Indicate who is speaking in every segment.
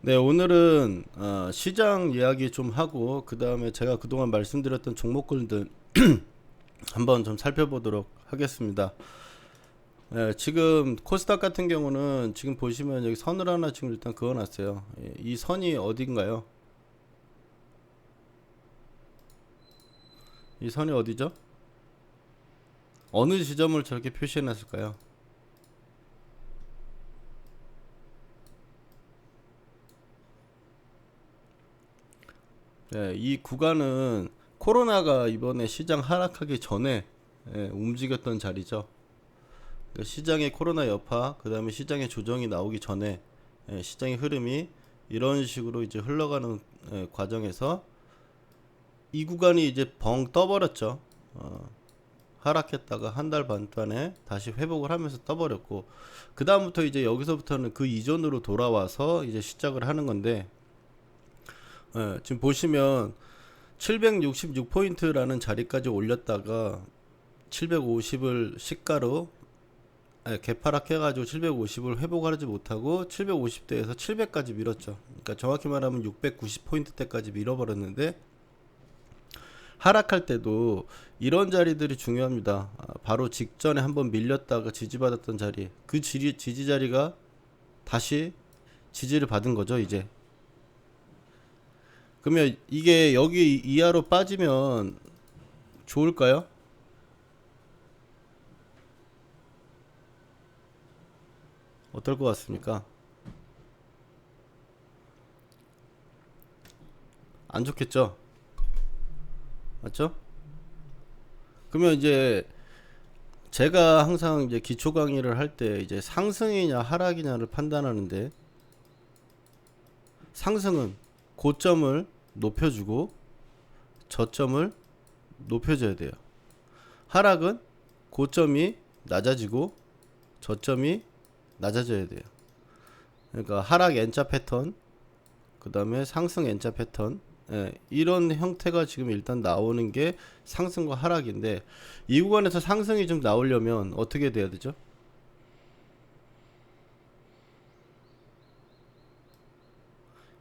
Speaker 1: 네, 오늘은 시장 이야기 좀 하고 그 다음에 제가 그동안 말씀드렸던 종목군들 한번 좀 살펴보도록 하겠습니다. 지금 코스닥 같은 경우는 지금 보시면 여기 선을 하나 지금 일단 그어놨어요. 이 선이 어딘가요? 이 선이 어디죠? 어느 지점을 저렇게 표시해놨을까요? 이 구간은 코로나가 이번에 시장 하락하기 전에 움직였던 자리죠. 그 시장의 코로나 여파, 그 다음에 시장의 조정이 나오기 전에 시장의 흐름이 이런 식으로 이제 흘러가는 과정에서 이 구간이 이제 벙 떠버렸죠. 하락했다가 한 달 반 동안에 다시 회복을 하면서 떠버렸고, 그 다음부터 이제 여기서부터는 그 이전으로 돌아와서 이제 시작을 하는 건데, 지금 보시면 766포인트라는 자리까지 올렸다가 750을 시가로 개파락해가지고 750을 회복하지 못하고 750대에서 700까지 밀었죠. 그러니까 정확히 말하면 690포인트대까지 밀어버렸는데, 하락할 때도 이런 자리들이 중요합니다. 바로 직전에 한번 밀렸다가 지지받았던 자리, 그 지지 자리가 다시 지지를 받은 거죠, 이제. 그러면 이게 여기 이하로 빠지면 좋을까요? 어떨 것 같습니까? 안 좋겠죠? 맞죠? 그러면 이제 제가 항상 이제 기초 강의를 할 때 이제 상승이냐 하락이냐를 판단하는데, 상승은 고점을 높여주고 저점을 높여줘야 돼요. 하락은 고점이 낮아지고 저점이 낮아져야 돼요. 그러니까 하락 N자 패턴, 그 다음에 상승 N자 패턴, 이런 형태가 지금 일단 나오는 게 상승과 하락인데, 이 구간에서 상승이 좀 나오려면 어떻게 돼야 되죠?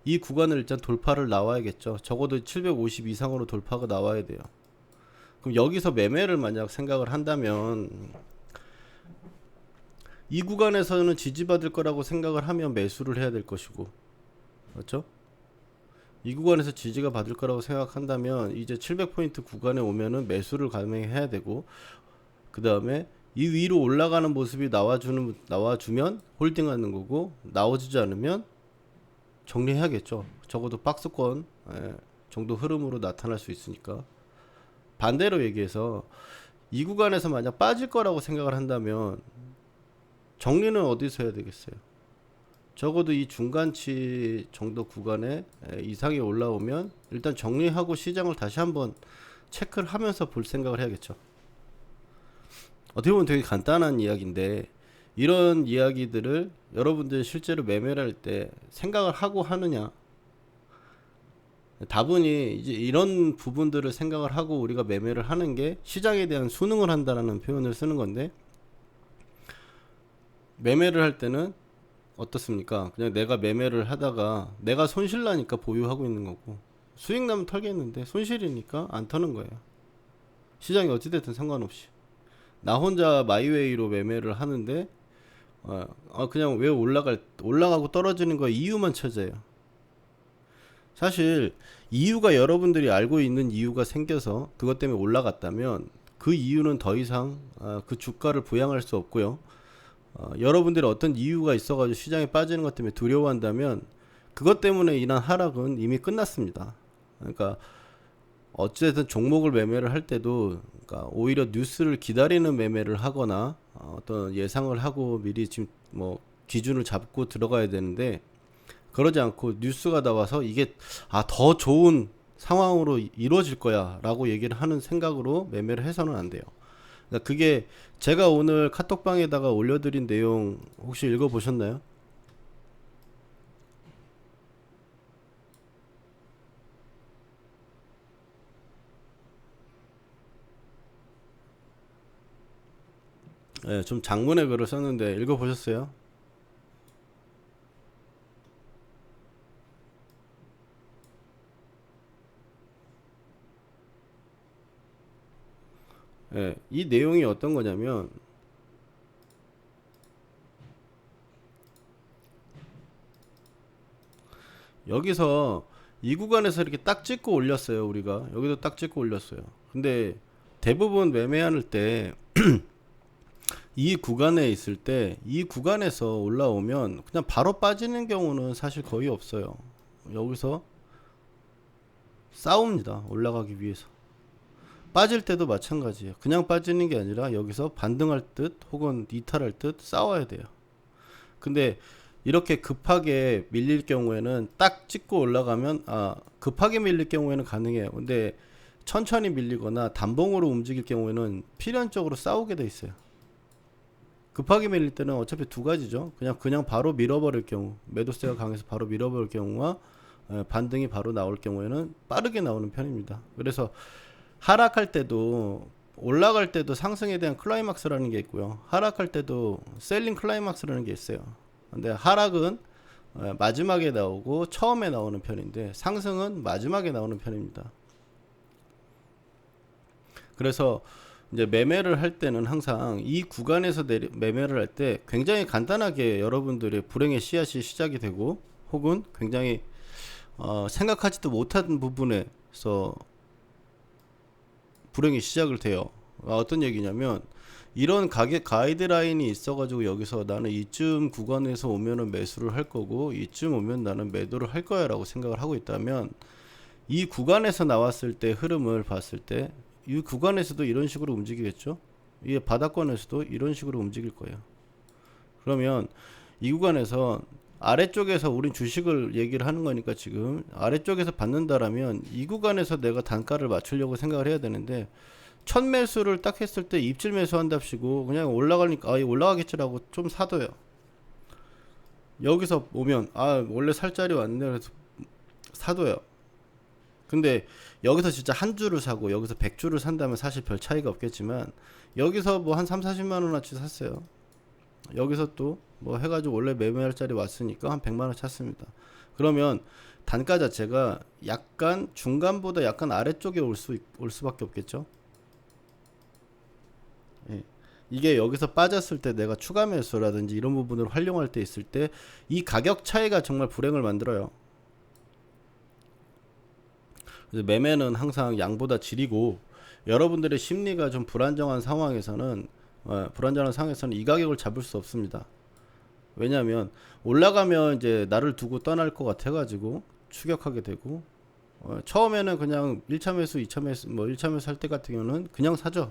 Speaker 1: 이 구간을 일단 돌파를 나와야겠죠. 적어도 750 이상으로 돌파가 나와야 돼요. 그럼 여기서 매매를 만약 생각을 한다면, 이 구간에서는 지지받을 거라고 생각을 하면 매수를 해야 될 것이고, 그렇죠? 이 구간에서 지지가 받을 거라고 생각한다면 이제 700포인트 구간에 오면은 매수를 감행해야 되고, 그 다음에 이 위로 올라가는 모습이 나와주면 홀딩하는 거고, 나와주지 않으면 정리해야겠죠. 적어도 박스권 정도 흐름으로 나타날 수 있으니까. 반대로 얘기해서 이 구간에서 만약 빠질 거라고 생각을 한다면 정리는 어디서 해야 되겠어요? 적어도 이 중간치 정도 구간에 이상이 올라오면 일단 정리하고 시장을 다시 한번 체크를 하면서 볼 생각을 해야겠죠. 어떻게 보면 되게 간단한 이야기인데, 이런 이야기들을 여러분들 실제로 매매를 할 때 생각을 하고 하느냐, 다분히 이제 이런 부분들을 생각을 하고 우리가 매매를 하는 게 시장에 대한 수능을 한다라는 표현을 쓰는 건데, 매매를 할 때는 어떻습니까? 그냥 내가 매매를 하다가 내가 손실 나니까 보유하고 있는 거고, 수익 나면 털겠는데 손실이니까 안 터는 거예요. 시장이 어찌됐든 상관없이 나 혼자 마이웨이로 매매를 하는데, 그냥 왜 올라가고 떨어지는 거 이유만 찾아요. 사실 이유가, 여러분들이 알고 있는 이유가 생겨서 그것 때문에 올라갔다면 그 이유는 더 이상 그 주가를 부양할 수 없고요. 여러분들이 어떤 이유가 있어가지고 시장에 빠지는 것 때문에 두려워한다면 그것 때문에 인한 하락은 이미 끝났습니다. 그러니까 어쨌든 종목을 매매를 할 때도, 그러니까 오히려 뉴스를 기다리는 매매를 하거나 어떤 예상을 하고 미리 지금 뭐 기준을 잡고 들어가야 되는데, 그러지 않고 뉴스가 나와서 이게 더 좋은 상황으로 이루어질 거야 라고 얘기를 하는 생각으로 매매를 해서는 안 돼요. 그러니까 그게 제가 오늘 카톡방에다가 올려드린 내용 혹시 읽어보셨나요? 좀 장문의 글을 썼는데 읽어보셨어요? 예, 이 내용이 어떤 거냐면 여기서 이 구간에서 이렇게 딱 찍고 올렸어요. 우리가 여기도 딱 찍고 올렸어요. 근데 대부분 매매할 때 이 구간에 있을 때 이 구간에서 올라오면 그냥 바로 빠지는 경우는 사실 거의 없어요. 여기서 싸웁니다. 올라가기 위해서. 빠질 때도 마찬가지예요. 그냥 빠지는 게 아니라 여기서 반등할 듯 혹은 이탈할 듯 싸워야 돼요. 근데 이렇게 급하게 밀릴 경우에는 딱 찍고 올라가면 급하게 밀릴 경우에는 가능해요. 근데 천천히 밀리거나 단봉으로 움직일 경우에는 필연적으로 싸우게 돼 있어요. 급하게 밀릴 때는 어차피 두 가지죠. 그냥 바로 밀어버릴 경우, 매도세가 강해서 바로 밀어버릴 경우와 반등이 바로 나올 경우에는 빠르게 나오는 편입니다. 그래서 하락할 때도 올라갈 때도 상승에 대한 클라이막스라는 게 있고요. 하락할 때도 셀링 클라이막스라는 게 있어요. 근데 하락은 마지막에 나오고 처음에 나오는 편인데 상승은 마지막에 나오는 편입니다. 그래서 이제 매매를 할 때는 항상 이 구간에서 매매를 할 때 굉장히 간단하게 여러분들의 불행의 씨앗이 시작이 되고 혹은 굉장히 생각하지도 못한 부분에서 불행이 시작을 돼요. 어떤 얘기냐면 이런 가격 가이드라인이 있어가지고 여기서 나는 이쯤 구간에서 오면은 매수를 할 거고 이쯤 오면 나는 매도를 할 거야 라고 생각을 하고 있다면 이 구간에서 나왔을 때 흐름을 봤을 때 이 구간에서도 이런 식으로 움직이겠죠. 이게 바닥권에서도 이런 식으로 움직일 거예요. 그러면 이 구간에서 아래쪽에서 우린 주식을 얘기를 하는 거니까 지금 아래쪽에서 받는다라면 이 구간에서 내가 단가를 맞추려고 생각을 해야 되는데 첫 매수를 딱 했을 때 입질 매수 한답시고 그냥 올라가니까 올라가겠지라고 좀 사둬요. 여기서 오면 원래 살 자리 왔네 그래서 사둬요. 근데 여기서 진짜 한 주를 사고 여기서 100주를 산다면 사실 별 차이가 없겠지만 여기서 뭐 한 3, 40만 원어치 샀어요. 여기서 또 뭐 해가지고 원래 매매할 자리 왔으니까 한 100만 원 찼습니다. 그러면 단가 자체가 약간 중간보다 약간 아래쪽에 올 수밖에 없겠죠. 예. 이게 여기서 빠졌을 때 내가 추가 매수라든지 이런 부분을 활용할 때 있을 때 이 가격 차이가 정말 불행을 만들어요. 그래서 매매는 항상 양보다 질이고 여러분들의 심리가 좀 불안정한 상황에서는 이 가격을 잡을 수 없습니다. 왜냐하면 올라가면 이제 나를 두고 떠날 것 같아가지고 추격하게 되고 처음에는 그냥 1차 매수, 2차 매수, 뭐 1차 매수 할 때 같은 경우는 그냥 사죠.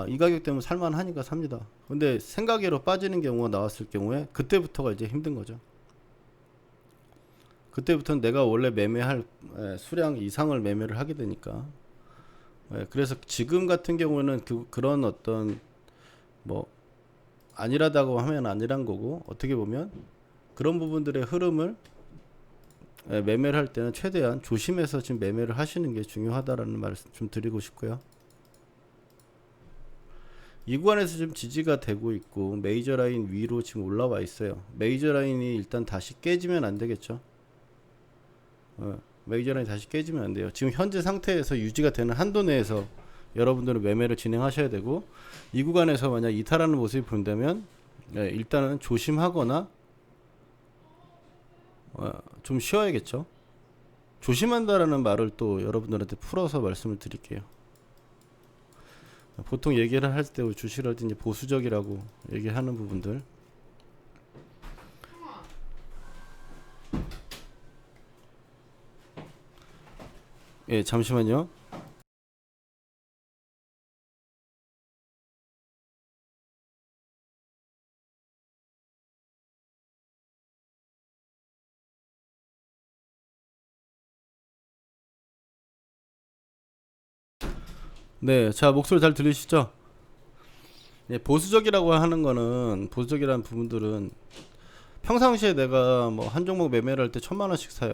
Speaker 1: 이 가격 때문에 살만하니까 삽니다. 근데 생각외로 빠지는 경우가 나왔을 경우에 그때부터가 이제 힘든 거죠. 그때부터는 내가 원래 매매할 수량 이상을 매매를 하게 되니까. 그래서 지금 같은 경우는 그런 어떤 뭐 안일하다고 하면 안일한 거고 어떻게 보면 그런 부분들의 흐름을 매매를 할 때는 최대한 조심해서 지금 매매를 하시는 게 중요하다라는 말씀 좀 드리고 싶고요. 이 구간에서 지금 지지가 되고 있고 메이저 라인 위로 지금 올라와 있어요. 메이저 라인이 일단 다시 깨지면 안 되겠죠. 메이저 라인 다시 깨지면 안 돼요. 지금 현재 상태에서 유지가 되는 한도 내에서 여러분들은 매매를 진행하셔야 되고 이 구간에서 만약 이탈하는 모습이 보인다면 일단은 조심하거나 좀 쉬어야겠죠. 조심한다라는 말을 또 여러분들한테 풀어서 말씀을 드릴게요. 보통 얘기를 할 때 주식을 이제 보수적이라고 얘기하는 부분들 잠시만요. 네, 자 목소리 잘 들리시죠? 보수적이라고 하는 거는 보수적이라는 부분들은 평상시에 내가 뭐 한 종목 매매를 할 때 1,000만 원씩 사요.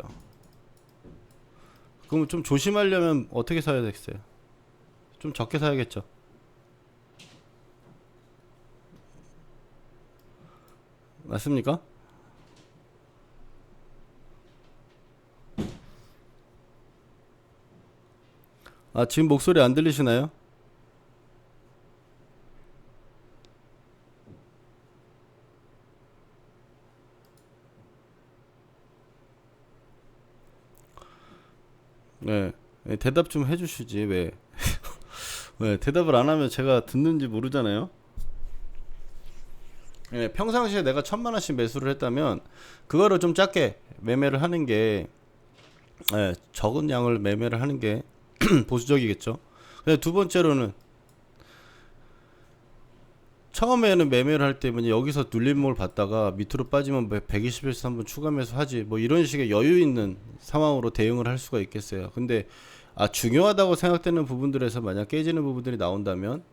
Speaker 1: 그럼 좀 조심하려면 어떻게 사야 되겠어요? 좀 적게 사야겠죠. 맞습니까? 지금 목소리 안 들리시나요? 네. 네, 대답 좀 해주시지 왜? 왜 대답을 안 하면 제가 듣는지 모르잖아요. 예, 평상시에 내가 1,000만 원씩 매수를 했다면 그거를 좀 작게 매매를 하는 게 적은 양을 매매를 하는 게 보수적이겠죠. 근데 두 번째로는 처음에는 매매를 할 때면 여기서 눌림목을 받다가 밑으로 빠지면 120에서 한번 추가 매수하지 뭐 이런 식의 여유 있는 상황으로 대응을 할 수가 있겠어요. 근데 중요하다고 생각되는 부분들에서 만약 깨지는 부분들이 나온다면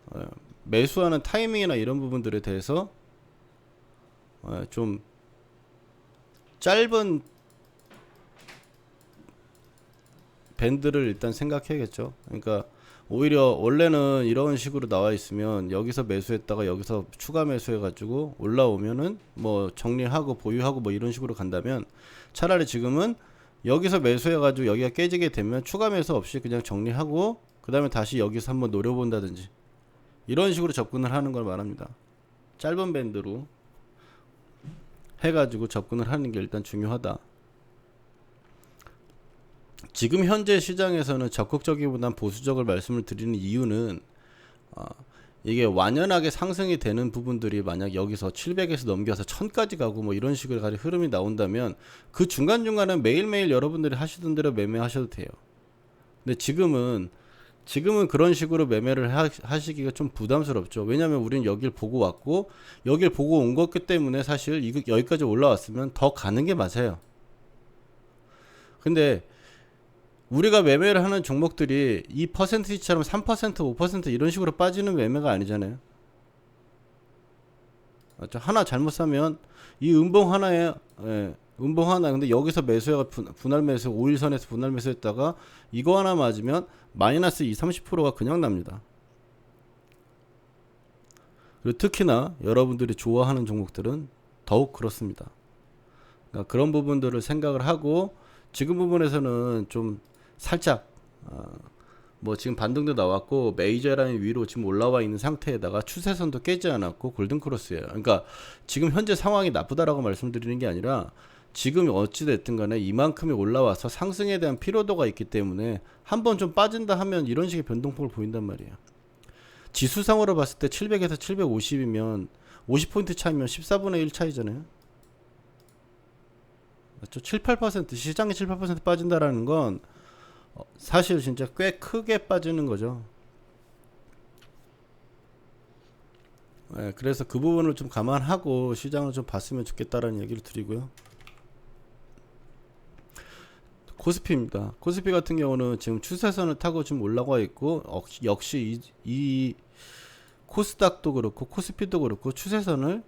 Speaker 1: 매수하는 타이밍이나 이런 부분들에 대해서 좀 짧은 밴드를 일단 생각해야겠죠. 그러니까 오히려 원래는 이런 식으로 나와 있으면 여기서 매수했다가 여기서 추가 매수해 가지고 올라오면은 뭐 정리하고 보유하고 뭐 이런 식으로 간다면 차라리 지금은 여기서 매수해 가지고 여기가 깨지게 되면 추가 매수 없이 그냥 정리하고 그 다음에 다시 여기서 한번 노려본다든지 이런 식으로 접근을 하는 걸 말합니다. 짧은 밴드로 해가지고 접근을 하는 게 일단 중요하다. 지금 현재 시장에서는 적극적이보단 보수적을 말씀을 드리는 이유는 이게 완연하게 상승이 되는 부분들이 만약 여기서 700에서 넘겨서 1000까지 가고 뭐 이런 식으로 가는 흐름이 나온다면 그 중간중간은 매일매일 여러분들이 하시던 대로 매매하셔도 돼요. 근데 지금은 그런 식으로 매매를 하시기가 좀 부담스럽죠. 왜냐면 우리는 여길 보고 왔고 여길 보고 온 거기 때문에 사실 여기까지 올라왔으면 더 가는 게 맞아요. 근데 우리가 매매를 하는 종목들이 이 퍼센티지처럼 3%, 5% 이런 식으로 빠지는 매매가 아니잖아요. 맞죠? 하나 잘못 사면 이 음봉 하나에 음봉 하나 근데 여기서 매수해가 분할 매수 5일선에서 분할 매수했다가 이거 하나 맞으면 마이너스 30%가 그냥 납니다. 그리고 특히나 여러분들이 좋아하는 종목들은 더욱 그렇습니다. 그러니까 그런 부분들을 생각을 하고 지금 부분에서는 좀 살짝 뭐 지금 반등도 나왔고 메이저 라인 위로 지금 올라와 있는 상태에다가 추세선도 깨지 않았고 골든 크로스예요. 그러니까 지금 현재 상황이 나쁘다라고 말씀드리는 게 아니라 지금 어찌 됐든 간에 이만큼이 올라와서 상승에 대한 피로도가 있기 때문에 한번 좀 빠진다 하면 이런 식의 변동폭을 보인단 말이에요. 지수상으로 봤을 때 700에서 750이면 50포인트 차이면 14분의 1 차이잖아요. 맞죠? 7, 8% 시장이 7, 8% 빠진다라는 건 사실 진짜 꽤 크게 빠지는 거죠. 그래서 그 부분을 좀 감안하고 시장을 좀 봤으면 좋겠다라는 얘기를 드리고요. 코스피입니다. 코스피 같은 경우는 지금 추세선을 타고 지금 올라가 있고 역시 이 코스닥도 그렇고 코스피도 그렇고 추세선을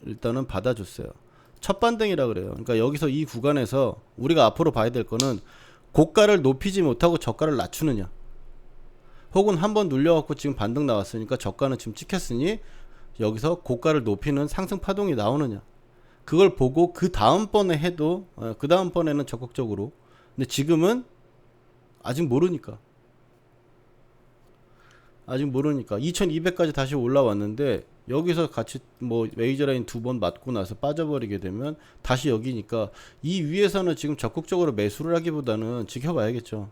Speaker 1: 일단은 받아줬어요. 첫 반등이라 그래요. 그러니까 여기서 이 구간에서 우리가 앞으로 봐야 될 거는 고가를 높이지 못하고 저가를 낮추느냐, 혹은 한번 눌려갖고 지금 반등 나왔으니까 저가는 지금 찍혔으니 여기서 고가를 높이는 상승 파동이 나오느냐, 그걸 보고 그 다음번에 해도 그 다음번에는 적극적으로. 근데 지금은 아직 모르니까 2200까지 다시 올라왔는데 여기서 같이 뭐 메이저 라인 2번 맞고 나서 빠져버리게 되면 다시 여기니까 이 위에서는 지금 적극적으로 매수를 하기보다는 지켜봐야겠죠.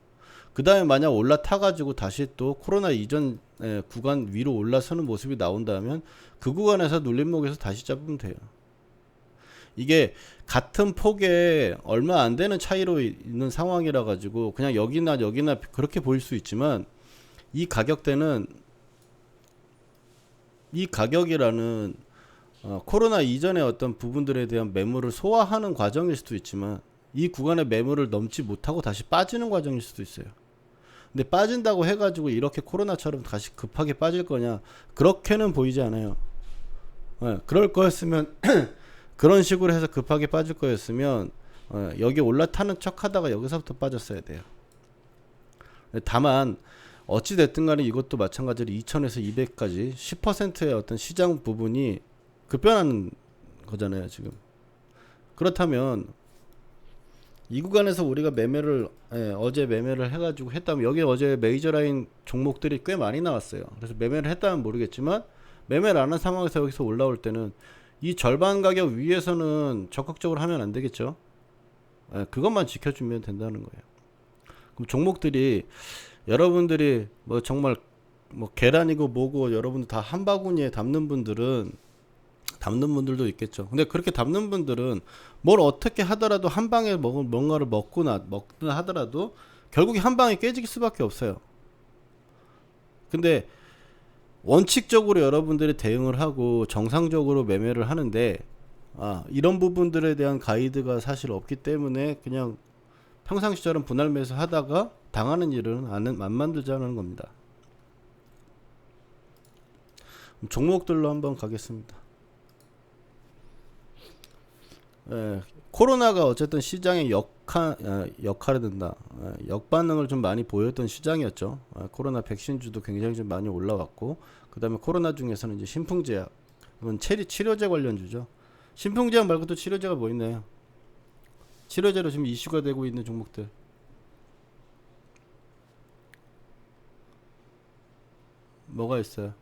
Speaker 1: 그 다음에 만약 올라타가지고 다시 또 코로나 이전 구간 위로 올라서는 모습이 나온다면 그 구간에서 눌림목에서 다시 잡으면 돼요. 이게 같은 폭에 얼마 안 되는 차이로 있는 상황이라 가지고 그냥 여기나 그렇게 보일 수 있지만 이 가격이라는 코로나 이전의 어떤 부분들에 대한 매물을 소화하는 과정일 수도 있지만 이 구간의 매물을 넘지 못하고 다시 빠지는 과정일 수도 있어요. 근데 빠진다고 해가지고 이렇게 코로나처럼 다시 급하게 빠질 거냐, 그렇게는 보이지 않아요. 그럴 거였으면 그런 식으로 해서 급하게 빠질 거였으면 여기 올라타는 척 하다가 여기서부터 빠졌어야 돼요. 다만 어찌 됐든 간에 이것도 마찬가지로 2000에서 200까지 10%의 어떤 시장 부분이 급변하는 거잖아요, 지금. 그렇다면 이 구간에서 우리가 매매를 어제 매매를 해가지고 했다면, 여기 어제 메이저 라인 종목들이 꽤 많이 나왔어요. 그래서 매매를 했다면 모르겠지만 매매를 안 한 상황에서 여기서 올라올 때는 이 절반 가격 위에서는 적극적으로 하면 안 되겠죠. 그것만 지켜주면 된다는 거예요. 그럼 종목들이 여러분들이 뭐 정말 뭐 계란이고 뭐고 여러분들 다 한 바구니에 담는 분들도 있겠죠. 근데 그렇게 담는 분들은 뭘 어떻게 하더라도 한 방에 뭔가를 먹거나 하더라도 결국에 한 방에 깨질 수밖에 없어요. 근데 원칙적으로 여러분들이 대응을 하고 정상적으로 매매를 하는데 이런 부분들에 대한 가이드가 사실 없기 때문에 그냥 평상시처럼 분할 매수 하다가 당하는 일은 안 만들자는 겁니다. 종목들로 한번 가겠습니다. 코로나가 어쨌든 시장에 역할을 든다. 역반응을 좀 많이 보였던 시장이었죠. 코로나 백신주도 굉장히 좀 많이 올라왔고, 그 다음에 코로나 중에서는 이제 신풍제약, 이건 치료제 관련주죠. 신풍제약 말고 또 치료제가 뭐 있나요? 치료제로 지금 이슈가 되고 있는 종목들. 뭐가 있어요?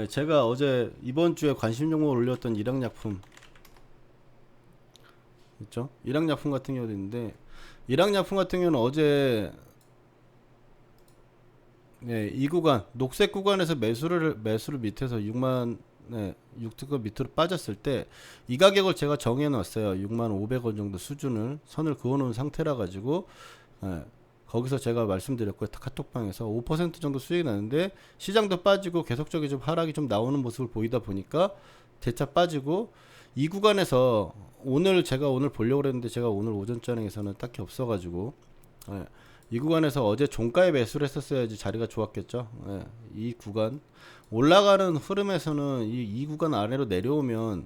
Speaker 1: 제가 어제 이번 주에 관심 종목을 올렸던 일양약품 있죠? 일양약품 같은 경우도 있는데, 일양약품 같은 경우는 어제 이 구간 녹색 구간에서 매수를 밑에서 6만 6특급 밑으로 빠졌을 때 이 가격을 제가 정해 놨어요. 6만 500원 정도 수준을 선을 그어 놓은 상태라 가지고 거기서 제가 말씀드렸고요. 카톡방에서 5% 정도 수익이 나는데 시장도 빠지고 계속적인 좀 하락이 좀 나오는 모습을 보이다 보니까 대차 빠지고 이 구간에서 제가 오늘 보려고 했는데 제가 오늘 오전장에서는 딱히 없어가지고 이 구간에서 어제 종가에 매수를 했었어야지 자리가 좋았겠죠. 이 구간 올라가는 흐름에서는 이 구간 아래로 내려오면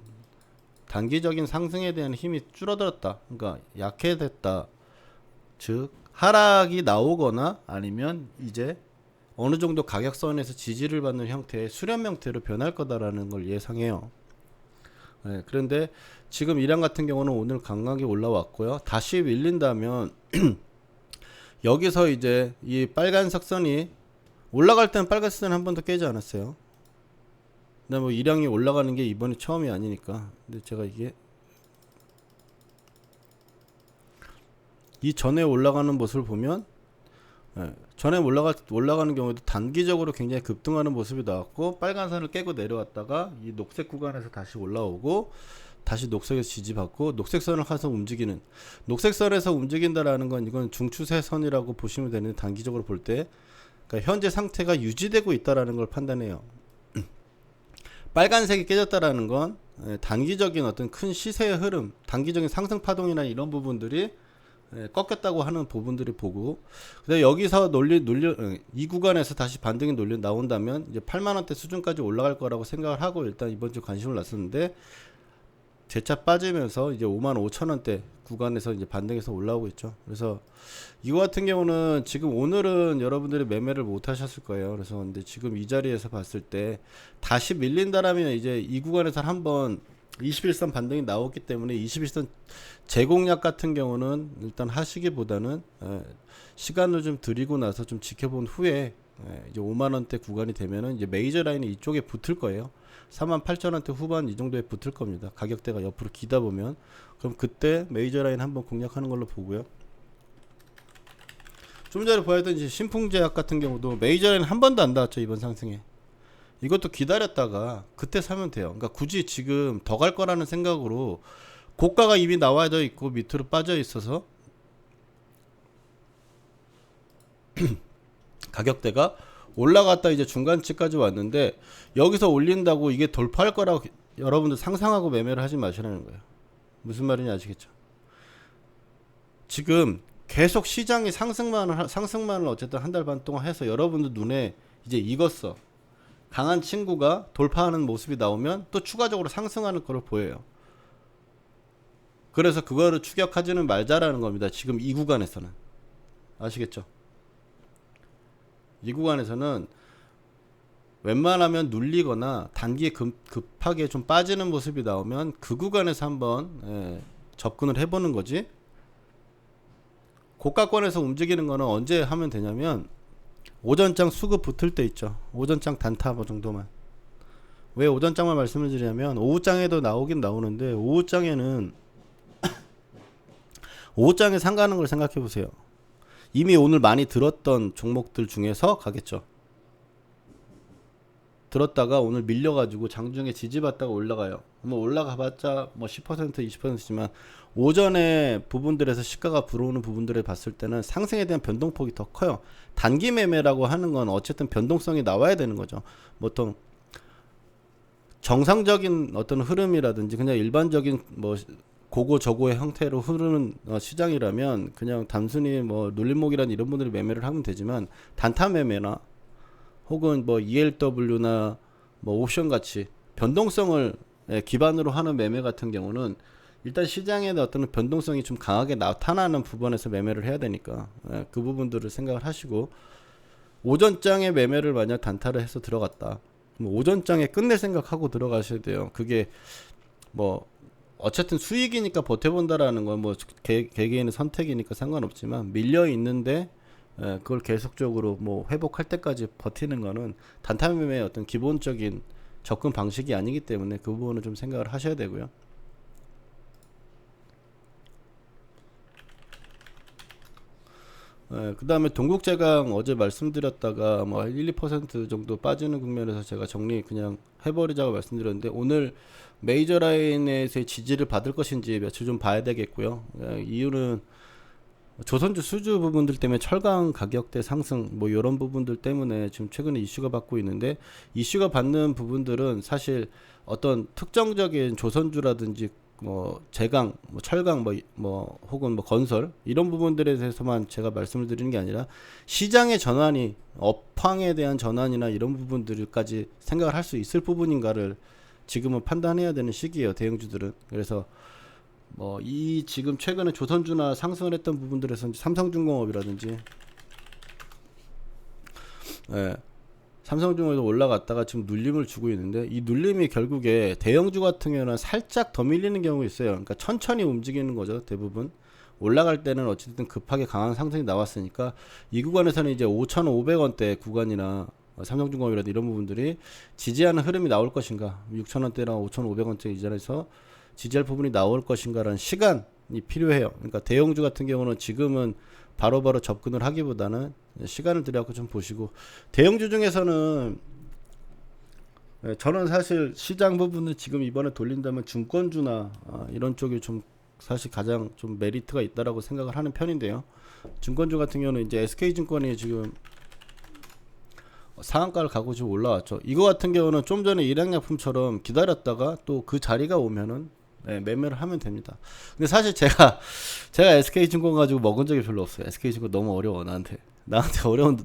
Speaker 1: 단기적인 상승에 대한 힘이 줄어들었다. 그러니까 약해졌다. 즉 하락이 나오거나 아니면 이제 어느 정도 가격선에서 지지를 받는 형태의 수렴 형태로 변할 거다라는 걸 예상해요. 그런데 지금 이랑 같은 경우는 오늘 강하게 올라왔고요. 다시 밀린다면 여기서 이제 이 빨간색 선이 올라갈 때는 빨간색 선 한 번 더 깨지 않았어요. 근데 뭐 이량이 올라가는 게 이번이 처음이 아니니까. 근데 제가 이게 이 전에 올라가는 모습을 보면 전에 올라가는 경우에도 단기적으로 굉장히 급등하는 모습이 나왔고 빨간 선을 깨고 내려왔다가 이 녹색 구간에서 다시 올라오고 다시 녹색에서 지지받고 녹색선을 가서 움직이는 녹색선에서 움직인다라는 건 이건 중추세선이라고 보시면 되는데 단기적으로 볼 때 그러니까 현재 상태가 유지되고 있다라는 걸 판단해요. 빨간색이 깨졌다라는 건 단기적인 어떤 큰 시세의 흐름, 단기적인 상승 파동이나 이런 부분들이 꺾였다고 하는 부분들이 보고 근데 여기서 이 구간에서 다시 반등이 나온다면 이제 8만원대 수준까지 올라갈 거라고 생각을 하고 일단 이번 주 관심을 놨었는데 재차 빠지면서 이제 55,000원대 구간에서 이제 반등해서 올라오고 있죠. 그래서 이거 같은 경우는 지금 오늘은 여러분들이 매매를 못 하셨을 거예요. 그래서 근데 지금 이 자리에서 봤을 때 다시 밀린다라면 이제 이 구간에서 한번 21선 반등이 나왔기 때문에 21선 재공략 같은 경우는 일단 하시기보다는 시간을 좀 들이고 나서 좀 지켜본 후에 이제 5만원대 구간이 되면은 이제 메이저 라인이 이쪽에 붙을 거예요. 48,000원대 후반 이 정도에 붙을 겁니다. 가격대가 옆으로 기다 보면 그럼 그때 메이저 라인 한번 공략하는 걸로 보고요. 좀 전에 보였던 이제 신풍제약 같은 경우도 메이저 라인 한 번도 안 닿았죠. 이번 상승에. 이것도 기다렸다가 그때 사면 돼요. 그러니까 굳이 지금 더 갈 거라는 생각으로 고가가 이미 나와져 있고 밑으로 빠져 있어서 가격대가 올라갔다 이제 중간치까지 왔는데 여기서 올린다고 이게 돌파할 거라고 여러분들 상상하고 매매를 하지 마시라는 거예요. 무슨 말인지 아시겠죠? 지금 계속 시장이 상승만을 어쨌든 한 달 반 동안 해서 여러분들 눈에 이제 익었어. 강한 친구가 돌파하는 모습이 나오면 또 추가적으로 상승하는 거를 보여요. 그래서 그거를 추격하지는 말자라는 겁니다. 지금 이 구간에서는. 아시겠죠? 이 구간에서는 웬만하면 눌리거나 단기에 급하게 좀 빠지는 모습이 나오면 그 구간에서 한번 접근을 해보는 거지. 고가권에서 움직이는 거는 언제 하면 되냐면 오전장 수급 붙을 때 있죠. 오전장 단타 뭐 정도만. 왜 오전장만 말씀을 드리냐면 오후장에도 나오긴 나오는데 오후장에는 5장에 상가하는 걸 생각해 보세요. 이미 오늘 많이 들었던 종목들 중에서 가겠죠. 들었다가 오늘 밀려가지고 장중에 지지받다가 올라가요. 뭐 올라가봤자 뭐 10% 20%지만 오전에 부분들에서 시가가 불어오는 부분들을 봤을 때는 상승에 대한 변동폭이 더 커요. 단기 매매라고 하는 건 어쨌든 변동성이 나와야 되는 거죠. 보통 정상적인 어떤 흐름이라든지 그냥 일반적인 뭐 고고 저고의 형태로 흐르는 시장이라면 그냥 단순히 뭐 눌림목이란 이런 분들이 매매를 하면 되지만 단타 매매나 혹은 뭐 ELW나 뭐 옵션 같이 변동성을 기반으로 하는 매매 같은 경우는 일단 시장에 어떤 변동성이 좀 강하게 나타나는 부분에서 매매를 해야 되니까 그 부분들을 생각을 하시고 오전장에 매매를 만약 단타를 해서 들어갔다. 오전장에 끝낼 생각하고 들어가셔야 돼요. 그게 뭐 어쨌든 수익이니까 버텨본다라는 건 뭐 개개인의 선택이니까 상관없지만 밀려 있는데 그걸 계속적으로 뭐 회복할 때까지 버티는 거는 단타 매매의 어떤 기본적인 접근 방식이 아니기 때문에 그 부분은 좀 생각을 하셔야 되고요. 그 다음에 동국제강 어제 말씀드렸다가 뭐 1, 2% 정도 빠지는 국면에서 제가 정리 그냥 해버리자고 말씀드렸는데 오늘 메이저 라인에서의 지지를 받을 것인지 며칠 좀 봐야 되겠고요. 이유는 조선주 수주 부분들 때문에 철강 가격대 상승 뭐 이런 부분들 때문에 지금 최근에 이슈가 받고 있는데 이슈가 받는 부분들은 사실 어떤 특정적인 조선주라든지 뭐 제강, 뭐 철강, 뭐 혹은 뭐 건설 이런 부분들에 대해서만 제가 말씀을 드리는 게 아니라 시장의 전환이 업황에 대한 전환이나 이런 부분들까지 생각을 할 수 있을 부분인가를 지금은 판단해야 되는 시기예요, 대형주들은. 그래서 뭐 이 지금 최근에 조선주나 상승을 했던 부분들에서 삼성중공업이라든지 삼성중공업도 올라갔다가 지금 눌림을 주고 있는데 이 눌림이 결국에 대형주 같은 경우는 살짝 더 밀리는 경우가 있어요. 그러니까 천천히 움직이는 거죠, 대부분. 올라갈 때는 어쨌든 급하게 강한 상승이 나왔으니까 이 구간에서는 이제 5,500원대 구간이나 삼성중공업이라든지 이런 부분들이 지지하는 흐름이 나올 것인가, 6,000원대나 5,500원대 이전에서 지지할 부분이 나올 것인가라는 시간이 필요해요. 그러니까 대형주 같은 경우는 지금은 바로바로 접근을 하기보다는 시간을 들여갖고 좀 보시고, 대형주 중에서는 저는 사실 시장 부분을 지금 이번에 돌린다면 증권주나 이런 쪽이 좀 사실 가장 좀 메리트가 있다라고 생각을 하는 편인데요. 증권주 같은 경우는 이제 SK증권이 지금 상한가를 가고 지금 올라왔죠. 이거 같은 경우는 좀 전에 일양약품처럼 기다렸다가 또 그 자리가 오면은 매매를 하면 됩니다. 근데 사실 제가 SK증권 가지고 먹은 적이 별로 없어요. SK증권 너무 어려워. 나한테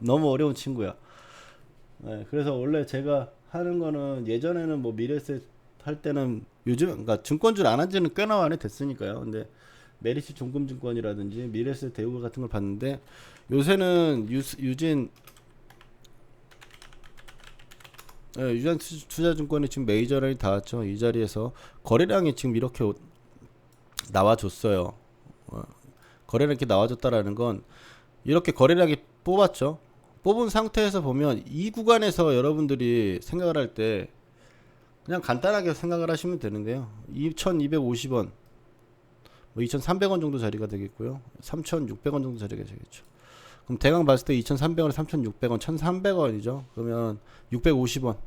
Speaker 1: 너무 어려운 친구야. 그래서 원래 제가 하는 거는 예전에는 뭐 미래에셋 할 때는 요즘 그러니까 증권주를 안 한 지는 꽤나 많이 됐으니까요. 근데 메리츠 종금증권이라든지 미래에셋 대우 같은 걸 봤는데 요새는 유진 투자증권이 지금 메이저라인이 닿았죠. 이 자리에서 거래량이 지금 이렇게 나와줬어요. 거래량이 이렇게 나와줬다라는 건 이렇게 거래량이 뽑았죠. 뽑은 상태에서 보면 이 구간에서 여러분들이 생각을 할 때 그냥 간단하게 생각을 하시면 되는데요. 2,250원, 뭐 2,300원 정도 자리가 되겠고요. 3,600원 정도 자리가 되겠죠. 그럼 대강 봤을 때 2,300원, 3,600원, 1,300원이죠. 그러면 650원.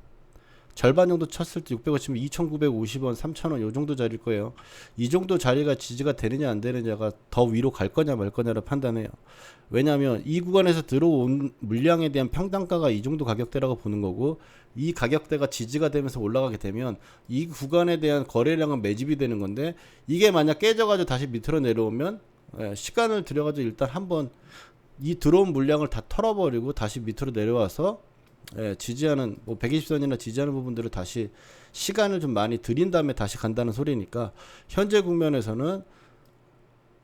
Speaker 1: 절반 정도 쳤을 때 600원 치면 2,950원, 3,000원 요 정도 자리일 거예요. 이 정도 자리가 지지가 되느냐 안 되느냐가 더 위로 갈 거냐 말 거냐를 판단해요. 왜냐하면 이 구간에서 들어온 물량에 대한 평단가가 이 정도 가격대라고 보는 거고, 이 가격대가 지지가 되면서 올라가게 되면 이 구간에 대한 거래량은 매집이 되는 건데, 이게 만약 깨져가지고 다시 밑으로 내려오면 시간을 들여가지고 일단 한번 이 들어온 물량을 다 털어버리고 다시 밑으로 내려와서 지지하는 뭐 120선이나 지지하는 부분들을 다시 시간을 좀 많이 들인 다음에 다시 간다는 소리니까, 현재 국면에서는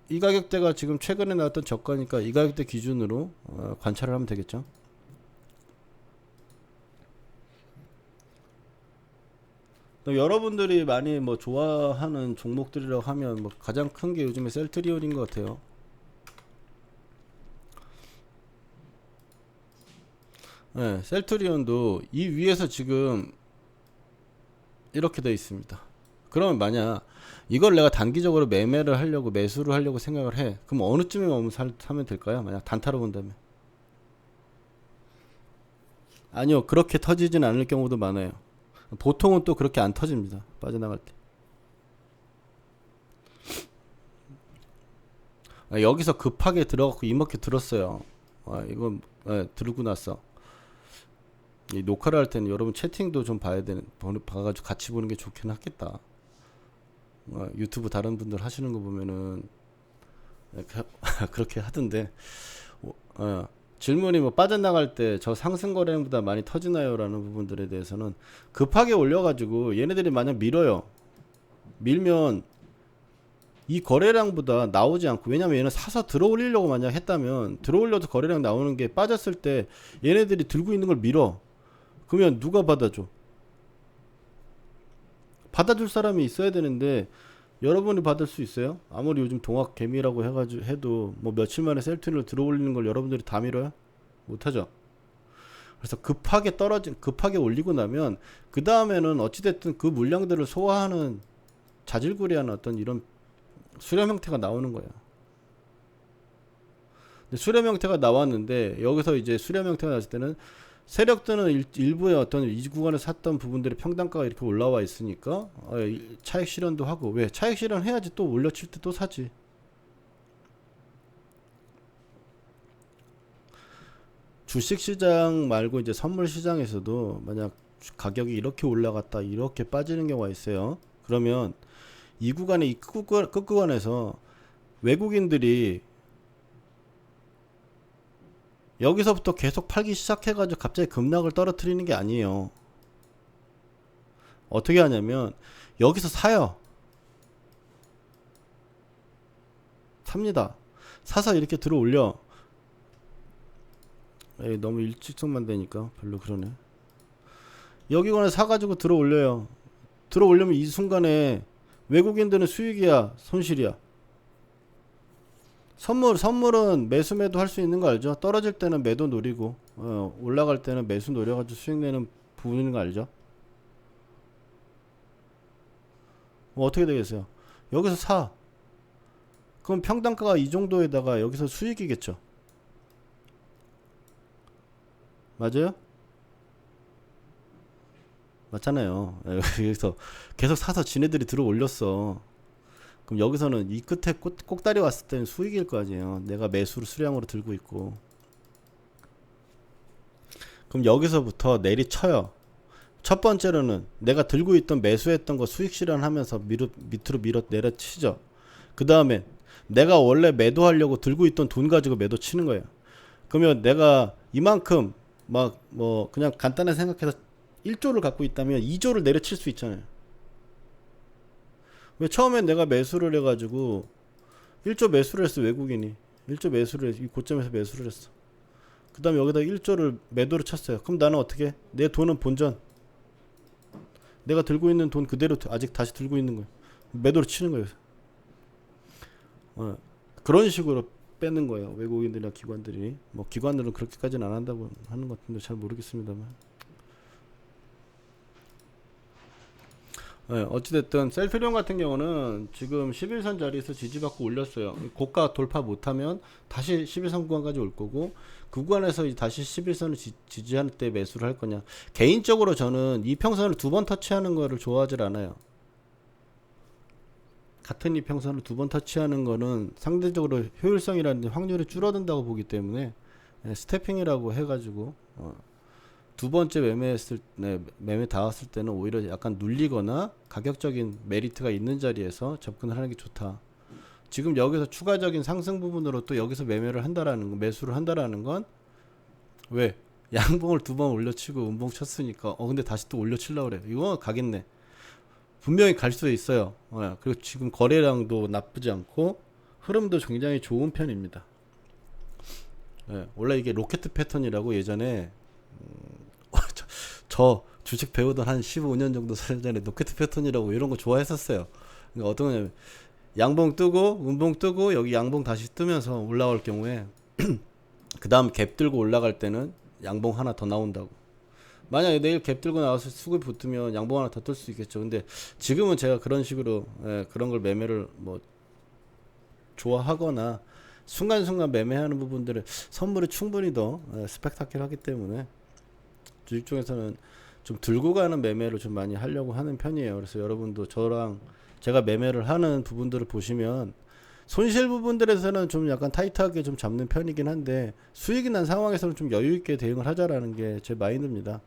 Speaker 1: 이 가격대가 지금 최근에 나왔던 저가니까 이 가격대 기준으로 관찰을 하면 되겠죠. 여러분들이 많이 뭐 좋아하는 종목들이라고 하면 뭐 가장 큰 게 요즘에 셀트리온인 것 같아요. 셀트리온도 이 위에서 지금 이렇게 되어 있습니다. 그러면 만약 이걸 내가 단기적으로 매매를 하려고 매수를 하려고 생각을 해. 그럼 어느 쯤에 오면 사면 될까요? 만약 단타로 본다면. 아니요. 그렇게 터지진 않을 경우도 많아요. 보통은 또 그렇게 안 터집니다. 빠져나갈 때. 여기서 급하게 들어가고 이렇게 들었어요. 이건 들고 났어. 이 녹화를 할 때는 여러분 채팅도 좀 봐가지고 같이 보는 게 좋긴 하겠다. 유튜브 다른 분들 하시는 거 보면은 그렇게 하던데. 질문이 뭐 빠져나갈 때 저 상승 거래량보다 많이 터지나요? 라는 부분들에 대해서는 급하게 올려가지고 얘네들이 만약 밀어요. 밀면 이 거래량보다 나오지 않고, 왜냐면 얘는 사서 들어 올리려고 만약 했다면 들어 올려도 거래량 나오는 게 빠졌을 때 얘네들이 들고 있는 걸 밀어. 그러면 누가 받아줘? 받아줄 사람이 있어야 되는데 여러분이 받을 수 있어요? 아무리 요즘 동학 개미라고 해가지고 해도 뭐 며칠 만에 셀트리를 들어 올리는 걸 여러분들이 다 밀어요? 못하죠. 그래서 급하게 올리고 나면 그 다음에는 어찌됐든 그 물량들을 소화하는 자질구레한 어떤 이런 수렴 형태가 나오는 거예요. 근데 수렴 형태가 나왔는데 여기서 이제 수렴 형태가 나왔을 때는 세력들은 일부의 어떤 이 구간에 샀던 부분들의 평단가가 이렇게 올라와 있으니까 차익 실현도 하고, 왜 차익 실현 해야지 또 올려칠 때 또 사지. 주식시장 말고 이제 선물시장에서도 만약 가격이 이렇게 올라갔다 이렇게 빠지는 경우가 있어요. 그러면 이 구간의 이 끝구간에서 외국인들이 여기서부터 계속 팔기 시작해가지고 갑자기 급락을 떨어뜨리는 게 아니에요. 어떻게 하냐면 여기서 사요. 삽니다. 사서 이렇게 들어 올려. 너무 일직선만 되니까 별로 그러네. 여기거나 사가지고 들어 올려요. 들어 올리면 이 순간에 외국인들은 수익이야, 손실이야? 선물은 매수 매도 할 수 있는 거 알죠? 떨어질 때는 매도 노리고 올라갈 때는 매수 노려가지고 수익 내는 부분인 거 알죠? 뭐 어떻게 되겠어요? 여기서 사. 그럼 평단가가 이 정도에다가 여기서 수익이겠죠? 맞아요? 맞잖아요. 여기서 계속 사서 지네들이 들어 올렸어. 그럼 여기서는 이 끝에 꼭다리 왔을 때는 수익일 거 아니에요. 내가 매수를 수량으로 들고 있고. 그럼 여기서부터 내리쳐요. 첫 번째로는 내가 들고 있던 매수했던 거 수익 실현하면서 밑으로 밀어 내려치죠. 그 다음에 내가 원래 매도하려고 들고 있던 돈 가지고 매도 치는 거예요. 그러면 내가 이만큼 막 뭐 그냥 간단하게 생각해서 1조를 갖고 있다면 2조를 내려칠 수 있잖아요. 왜 처음엔 내가 매수를 해가지고 1조 매수를 했어. 외국인이 1조 매수를 이 고점에서 매수를 했어. 그 다음에 여기다 1조를 매도를 쳤어요. 그럼 나는 어떻게? 내 돈은 본전, 내가 들고 있는 돈 그대로 아직 다시 들고 있는 거예요. 매도를 치는 거예요. 그런 식으로 빼는 거예요. 외국인들이나 기관들이. 뭐 기관들은 그렇게까지는 안 한다고 하는 것 같은데 잘 모르겠습니다만. 어찌됐든 셀트리온 같은 경우는 지금 11선 자리에서 지지받고 올렸어요. 고가 돌파 못하면 다시 11선 구간까지 올 거고, 그 구간에서 다시 11선을 지지할 때 매수를 할 거냐. 개인적으로 저는 이평선을 두 번 터치하는 거를 좋아하질 않아요. 같은 이평선을 두 번 터치하는 거는 상대적으로 효율성이라든지 확률이 줄어든다고 보기 때문에 스태핑이라고 해가지고 두 번째 매매 닿았을 때는 오히려 약간 눌리거나 가격적인 메리트가 있는 자리에서 접근을 하는 게 좋다. 지금 여기서 추가적인 상승 부분으로 또 여기서 매수를 한다라는 건 왜? 양봉을 두 번 올려치고 음봉 쳤으니까 근데 다시 또 올려치려고 그래. 이거 가겠네. 분명히 갈 수도 있어요. 그리고 지금 거래량도 나쁘지 않고 흐름도 굉장히 좋은 편입니다. 원래 이게 로켓 패턴이라고 예전에 저 주식 배우던 한 15년 정도 전에 로켓 패턴이라고 이런 거 좋아했었어요. 그러니까 어떤 거냐면 양봉 뜨고 음봉 뜨고 여기 양봉 다시 뜨면서 올라올 경우에 그 다음 갭 들고 올라갈 때는 양봉 하나 더 나온다고. 만약에 내일 갭 들고 나와서 수급이 붙으면 양봉 하나 더 뜰 수 있겠죠. 근데 지금은 제가 그런 식으로 그런 걸 매매를 뭐 좋아하거나 순간순간 매매하는 부분들을 선물이 충분히 더 스펙타클하기 때문에 주식 중에서는 좀 들고 가는 매매를 좀 많이 하려고 하는 편이에요. 그래서 여러분도 저랑 제가 매매를 하는 부분들을 보시면 손실 부분들에서는 좀 약간 타이트하게 좀 잡는 편이긴 한데 수익이 난 상황에서는 좀 여유 있게 대응을 하자라는 게 제 마인드입니다.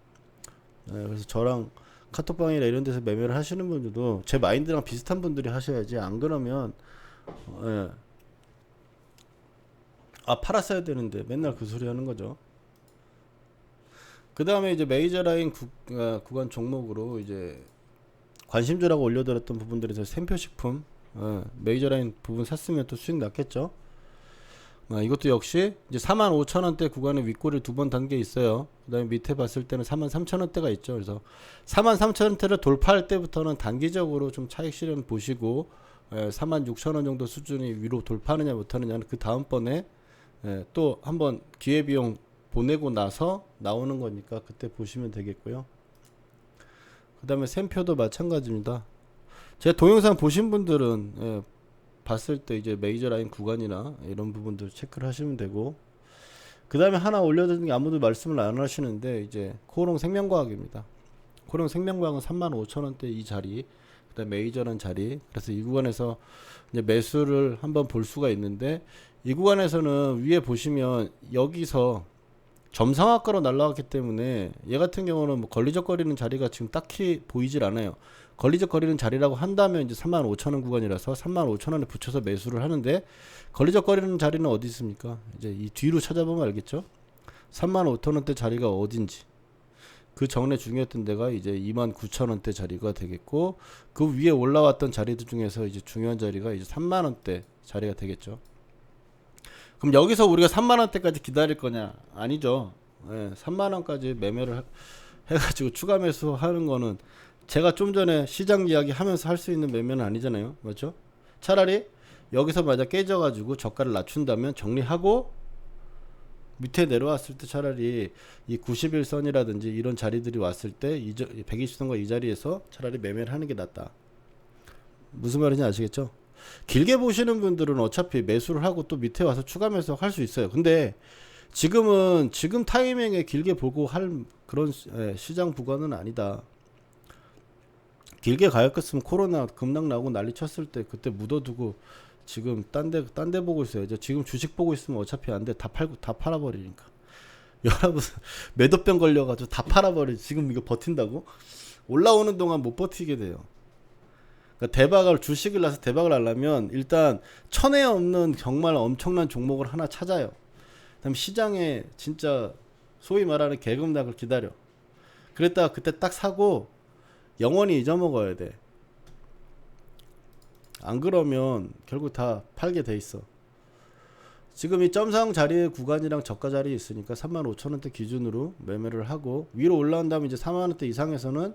Speaker 1: 그래서 저랑 카톡방이나 이런 데서 매매를 하시는 분들도 제 마인드랑 비슷한 분들이 하셔야지, 안 그러면 예, 아 팔았어야 되는데 맨날 그 소리 하는 거죠. 그 다음에 이제 메이저 라인 구간 종목으로 이제 관심주라고 올려드렸던 부분들에서 샘표식품 메이저 라인 부분 샀으면 또 수익 났겠죠. 이것도 역시 이제 45,000원대 구간에 윗꼬리를 두 번 단계 있어요. 그 다음에 밑에 봤을 때는 43,000원대가 있죠. 그래서 43,000원대를 돌파할 때부터는 단기적으로 좀 차익 실현 보시고 46,000원 정도 수준이 위로 돌파하느냐 못하느냐는 그 다음번에 또 한번 기회비용 보내고 나서 나오는 거니까 그때 보시면 되겠고요. 그 다음에 샘표도 마찬가지입니다. 제 동영상 보신 분들은 봤을 때 이제 메이저 라인 구간이나 이런 부분들 체크를 하시면 되고, 그 다음에 하나 올려드린 게 아무도 말씀을 안 하시는데 이제 코오롱 생명과학입니다. 코오롱 생명과학은 35,000원대 이 자리, 그 다음 메이저라는 자리, 그래서 이 구간에서 이제 매수를 한번 볼 수가 있는데, 이 구간에서는 위에 보시면 여기서 점상학가로 날라왔기 때문에 얘 같은 경우는 뭐 걸리적거리는 자리가 지금 딱히 보이질 않아요. 걸리적거리는 자리라고 한다면 이제 35,000원 구간이라서 35,000원에 붙여서 매수를 하는데, 걸리적거리는 자리는 어디 있습니까? 이제 이 뒤로 찾아보면 알겠죠. 35,000원대 자리가 어딘지, 그 전에 중요했던 데가 이제 29,000원대 자리가 되겠고, 그 위에 올라왔던 자리들 중에서 이제 중요한 자리가 이제 3만원대 자리가 되겠죠. 그럼 여기서 우리가 3만원대까지 기다릴 거냐? 아니죠. 3만원까지 매매를 해가지고 추가 매수 하는 거는 제가 좀 전에 시장 이야기 하면서 할 수 있는 매매는 아니잖아요. 맞죠? 차라리 여기서 만약 깨져가지고 저가를 낮춘다면 정리하고 밑에 내려왔을 때 차라리 이 91선이라든지 이런 자리들이 왔을 때 120선과 이 자리에서 차라리 매매를 하는 게 낫다. 무슨 말인지 아시겠죠? 길게 보시는 분들은 어차피 매수를 하고 또 밑에 와서 추가 매수 할 수 있어요. 근데 지금 타이밍에 길게 보고 할 그런 시장 구간은 아니다. 길게 가야겠으면 코로나 급락 나고 난리 쳤을 때 그때 묻어두고 지금 딴 데 보고 있어야죠. 지금 주식 보고 있으면 어차피 안 돼. 다 팔아버리니까. 여러분 매도병 걸려가지고 다 팔아버리지. 지금 이거 버틴다고? 올라오는 동안 못 버티게 돼요. 그러니까 대박을, 주식을 나서 대박을 하려면 일단 천에 없는 정말 엄청난 종목을 하나 찾아요. 그다음 시장에 진짜 소위 말하는 개급락을 기다려. 그랬다가 그때 딱 사고 영원히 잊어먹어야 돼. 안 그러면 결국 다 팔게 돼 있어. 지금 이 점상 자리의 구간이랑 저가 자리에 있으니까 35,000원대 기준으로 매매를 하고, 위로 올라온 다음에 이제 4만원대 이상에서는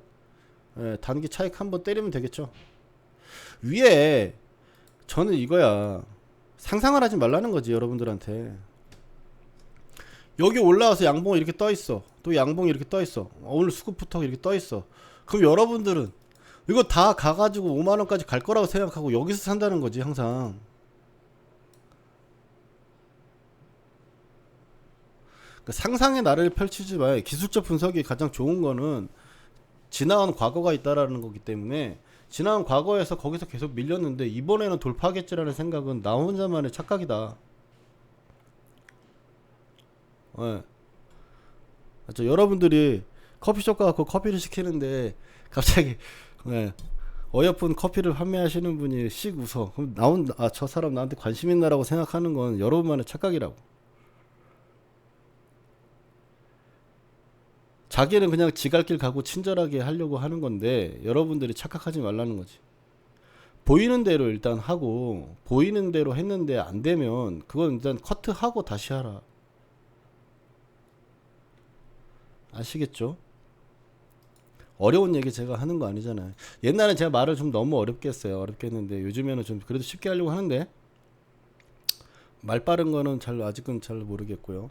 Speaker 1: 단기 차익 한번 때리면 되겠죠. 위에 저는 이거야, 상상을 하지 말라는 거지. 여러분들한테 여기 올라와서 양봉이 이렇게 떠 있어, 또 양봉이 이렇게 떠 있어, 오늘 수급부터 이렇게 떠 있어. 그럼 여러분들은 이거 다 가가지고 5만원까지 갈 거라고 생각하고 여기서 산다는 거지. 항상 그러니까 상상의 나래를 펼치지 마요. 기술적 분석이 가장 좋은 거는 지나간 과거가 있다라는 거기 때문에, 지나간 과거에서 거기서 계속 밀렸는데 이번에는 돌파하겠지라는 생각은 나 혼자만의 착각이다. 맞죠? 여러분들이 커피숍 가서 커피를 시키는데 갑자기 어여쁜 커피를 판매하시는 분이 씩 웃어. 그럼 저 사람 나한테 관심 있나라고 생각하는 건 여러분만의 착각이라고. 자기는 그냥 지갈 길 가고 친절하게 하려고 하는 건데 여러분들이 착각하지 말라는 거지. 보이는 대로 일단 하고, 보이는 대로 했는데 안 되면 그건 일단 커트하고 다시 하라. 아시겠죠? 어려운 얘기 제가 하는 거 아니잖아요. 옛날에 제가 말을 좀 너무 어렵게 했어요. 어렵게 했는데 요즘에는 좀 그래도 쉽게 하려고 하는데, 말 빠른 거는 아직은 잘 모르겠고요.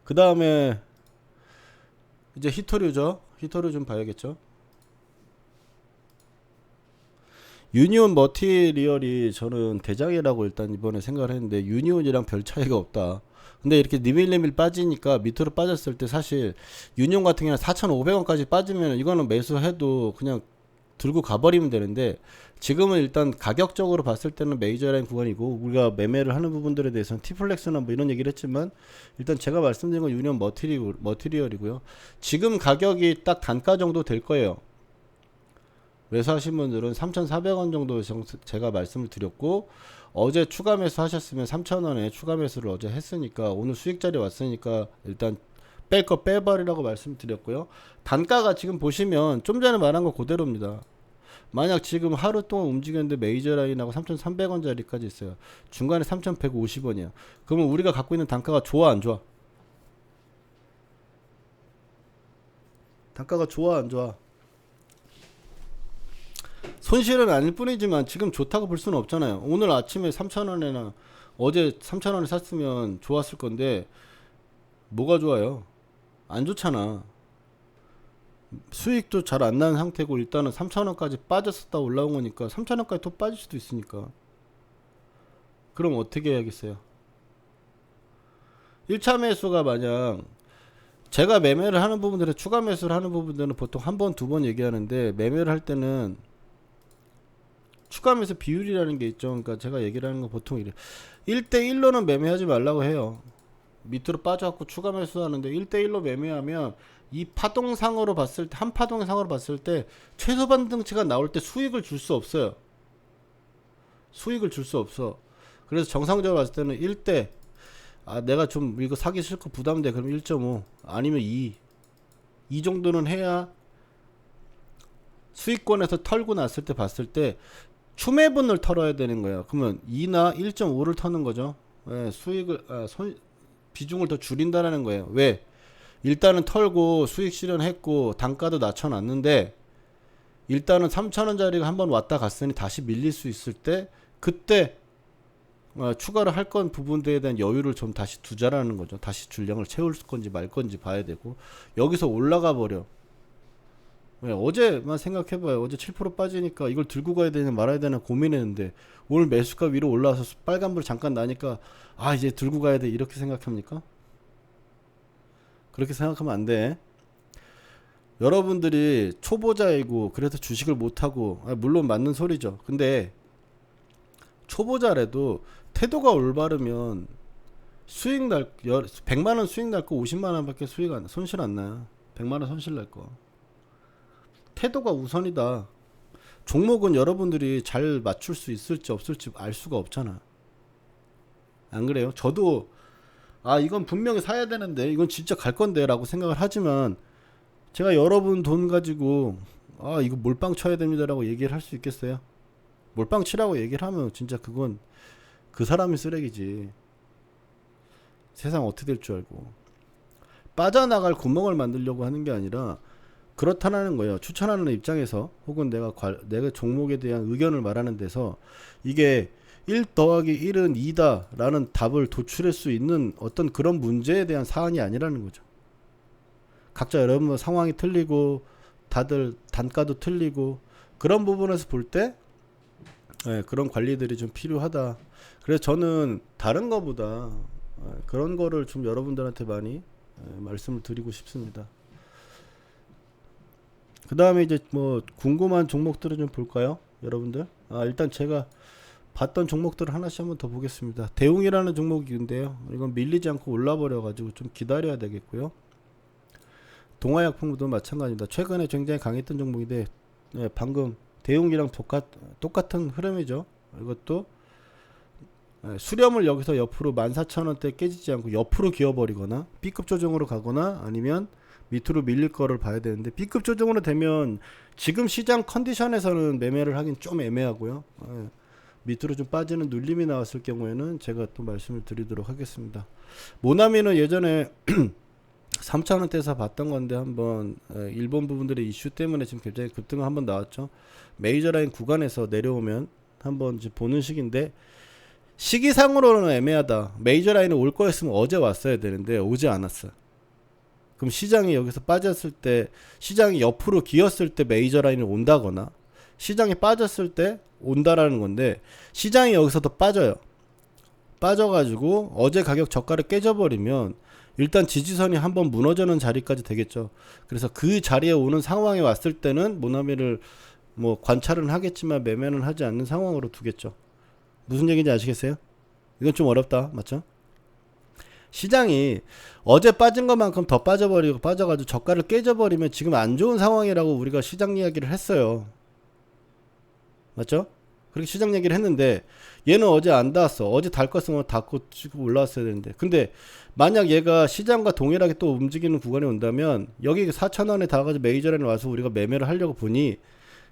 Speaker 1: 그 다음에 이제 히토류죠. 히토류 좀 봐야겠죠. 유니온 머티리얼이 저는 대장이라고 일단 이번에 생각을 했는데 유니온이랑 별 차이가 없다. 근데 이렇게 니밀리밀 빠지니까 밑으로 빠졌을 때 사실 유니온 같은 경우는 4,500원까지 빠지면 이거는 매수해도 그냥 들고 가버리면 되는데 지금은 일단 가격적으로 봤을 때는 메이저 라인 구간이고 우리가 매매를 하는 부분들에 대해서는 티플렉스나 뭐 이런 얘기를 했지만 일단 제가 말씀드린 건 유니온 머티리얼이고요. 지금 가격이 딱 단가 정도 될 거예요. 매수하신 분들은 3,400원 정도 제가 말씀을 드렸고 어제 추가 매수 하셨으면 3,000원에 추가 매수를 어제 했으니까 오늘 수익 자리 왔으니까 일단 뺄 거 빼버리라고 말씀드렸고요. 단가가 지금 보시면 좀 전에 말한 거 그대로입니다. 만약 지금 하루 동안 움직였는데 메이저 라인하고 3,300원 자리까지 있어요. 중간에 3,150원이야. 그러면 우리가 갖고 있는 단가가 좋아 안 좋아? 단가가 좋아 안 좋아? 손실은 아닐 뿐이지만 지금 좋다고 볼 수는 없잖아요. 오늘 아침에 3,000원에나 어제 3,000원에 샀으면 좋았을 건데 뭐가 좋아요? 안 좋잖아. 수익도 잘 안 나는 상태고 일단은 3,000원까지 빠졌었다 올라온 거니까 3,000원까지 또 빠질 수도 있으니까 그럼 어떻게 해야겠어요? 1차 매수가 만약 제가 매매를 하는 부분들에 추가 매수를 하는 부분들은 보통 한 번, 두 번 얘기하는데 매매를 할 때는 추가 매수 비율이라는 게 있죠. 그러니까 제가 얘기를 하는 건 보통 이래. 1대1로는 매매하지 말라고 해요. 밑으로 빠져갖고 추가 매수하는데 1대1로 매매하면 이 파동상으로 봤을 때 한 파동상으로 봤을 때 최소 반등치가 나올 때 수익을 줄 수 없어요. 수익을 줄 수 없어. 그래서 정상적으로 봤을 때는 1대 내가 좀 이거 사기 싫고 부담돼 그럼 1.5 아니면 2 정도는 해야 수익권에서 털고 났을 때 봤을 때 추매분을 털어야 되는 거야. 그러면 2나 1.5를 터는 거죠. 예, 수익을 비중을 더 줄인다라는 거예요. 왜? 일단은 털고 수익 실현했고 단가도 낮춰놨는데 일단은 3,000원짜리가 한번 왔다 갔으니 다시 밀릴 수 있을 때 그때 추가를 할 건 부분들에 대한 여유를 좀 다시 두자라는 거죠. 다시 줄량을 채울 건지 말 건지 봐야 되고 여기서 올라가 버려. 어제만 생각해봐요. 어제 7% 빠지니까 이걸 들고 가야 되냐 말아야 되냐 고민했는데 오늘 매수가 위로 올라와서 빨간불 잠깐 나니까 이제 들고 가야 돼 이렇게 생각합니까? 그렇게 생각하면 안 돼. 여러분들이 초보자이고 그래서 주식을 못하고 물론 맞는 소리죠. 근데 초보자라도 태도가 올바르면 수익 날 100만원 수익 날 거 50만원밖에 수익 안 손실 안 나요. 100만원 손실 날 거. 태도가 우선이다. 종목은 여러분들이 잘 맞출 수 있을지 없을지 알 수가 없잖아. 안 그래요? 저도 이건 분명히 사야 되는데 이건 진짜 갈 건데 라고 생각을 하지만 제가 여러분 돈 가지고 이거 몰빵 쳐야 됩니다 라고 얘기를 할 수 있겠어요? 몰빵 치라고 얘기를 하면 진짜 그건 그 사람이 쓰레기지. 세상 어떻게 될 줄 알고 빠져나갈 구멍을 만들려고 하는 게 아니라 그렇다는 거예요. 추천하는 입장에서 혹은 내가 종목에 대한 의견을 말하는 데서 이게 1 더하기 1은 2다 라는 답을 도출할 수 있는 어떤 그런 문제에 대한 사안이 아니라는 거죠. 각자 여러분 상황이 틀리고 다들 단가도 틀리고 그런 부분에서 볼 때 그런 관리들이 좀 필요하다. 그래서 저는 다른 거보다 그런 거를 좀 여러분들한테 많이 말씀을 드리고 싶습니다. 그 다음에 이제 뭐 궁금한 종목들을 좀 볼까요? 여러분들 일단 제가 봤던 종목들을 하나씩 한번 더 보겠습니다. 대웅이라는 종목인데요. 이건 밀리지 않고 올라버려 가지고 좀 기다려야 되겠고요. 동아약품도 마찬가지입니다. 최근에 굉장히 강했던 종목인데 방금 대웅이랑 똑같은 흐름이죠. 이것도 수렴을 여기서 옆으로 14,000원대 깨지지 않고 옆으로 기어버리거나 B급 조정으로 가거나 아니면 밑으로 밀릴 거를 봐야 되는데 B급 조정으로 되면 지금 시장 컨디션에서는 매매를 하긴 좀 애매하고요. 밑으로 좀 빠지는 눌림이 나왔을 경우에는 제가 또 말씀을 드리도록 하겠습니다. 모나미는 예전에 3,000원대에서 봤던 건데 한번 일본 부분들의 이슈 때문에 지금 굉장히 급등을 한번 나왔죠. 메이저 라인 구간에서 내려오면 한번 이제 보는 시기인데 시기상으로는 애매하다. 메이저 라인에 올 거였으면 어제 왔어야 되는데 오지 않았어. 그럼 시장이 여기서 빠졌을 때, 시장이 옆으로 기었을 때 메이저 라인이 온다거나 시장이 빠졌을 때 온다라는 건데, 시장이 여기서 더 빠져요. 빠져가지고 어제 가격 저가를 깨져버리면 일단 지지선이 한번 무너지는 자리까지 되겠죠. 그래서 그 자리에 오는 상황에 왔을 때는 모나미를 뭐 관찰은 하겠지만 매매는 하지 않는 상황으로 두겠죠. 무슨 얘기인지 아시겠어요? 이건 좀 어렵다, 맞죠? 시장이 어제 빠진 것만큼 더 빠져버리고 빠져가지고 저가를 깨져버리면 지금 안 좋은 상황이라고 우리가 시장 이야기를 했어요. 맞죠? 그렇게 시장 얘기를 했는데 얘는 어제 안 닿았어. 어제 달 것으면 닿고 지금 올라왔어야 되는데, 근데 만약 얘가 시장과 동일하게 또 움직이는 구간이 온다면 여기 4,000원에 닿아가지고 메이저라인에 와서 우리가 매매를 하려고 보니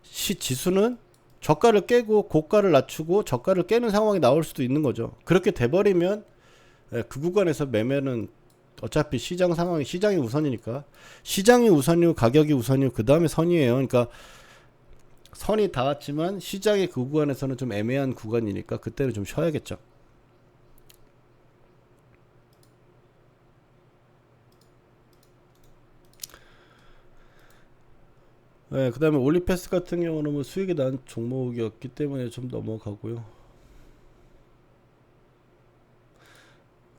Speaker 1: 지수는 저가를 깨고 고가를 낮추고 저가를 깨는 상황이 나올 수도 있는 거죠. 그렇게 돼버리면 그 구간에서 매매는 어차피 시장 상황이, 시장이 우선이니까, 시장이 우선이고 가격이 우선이고 그 다음에 선이에요. 그러니까 선이 닿았지만 시장의 그 구간에서는 좀 애매한 구간이니까 그때는 좀 쉬어야겠죠. 네, 그 다음에 올리패스 같은 경우는 뭐 수익이 난 종목이었기 때문에 좀 넘어가고요.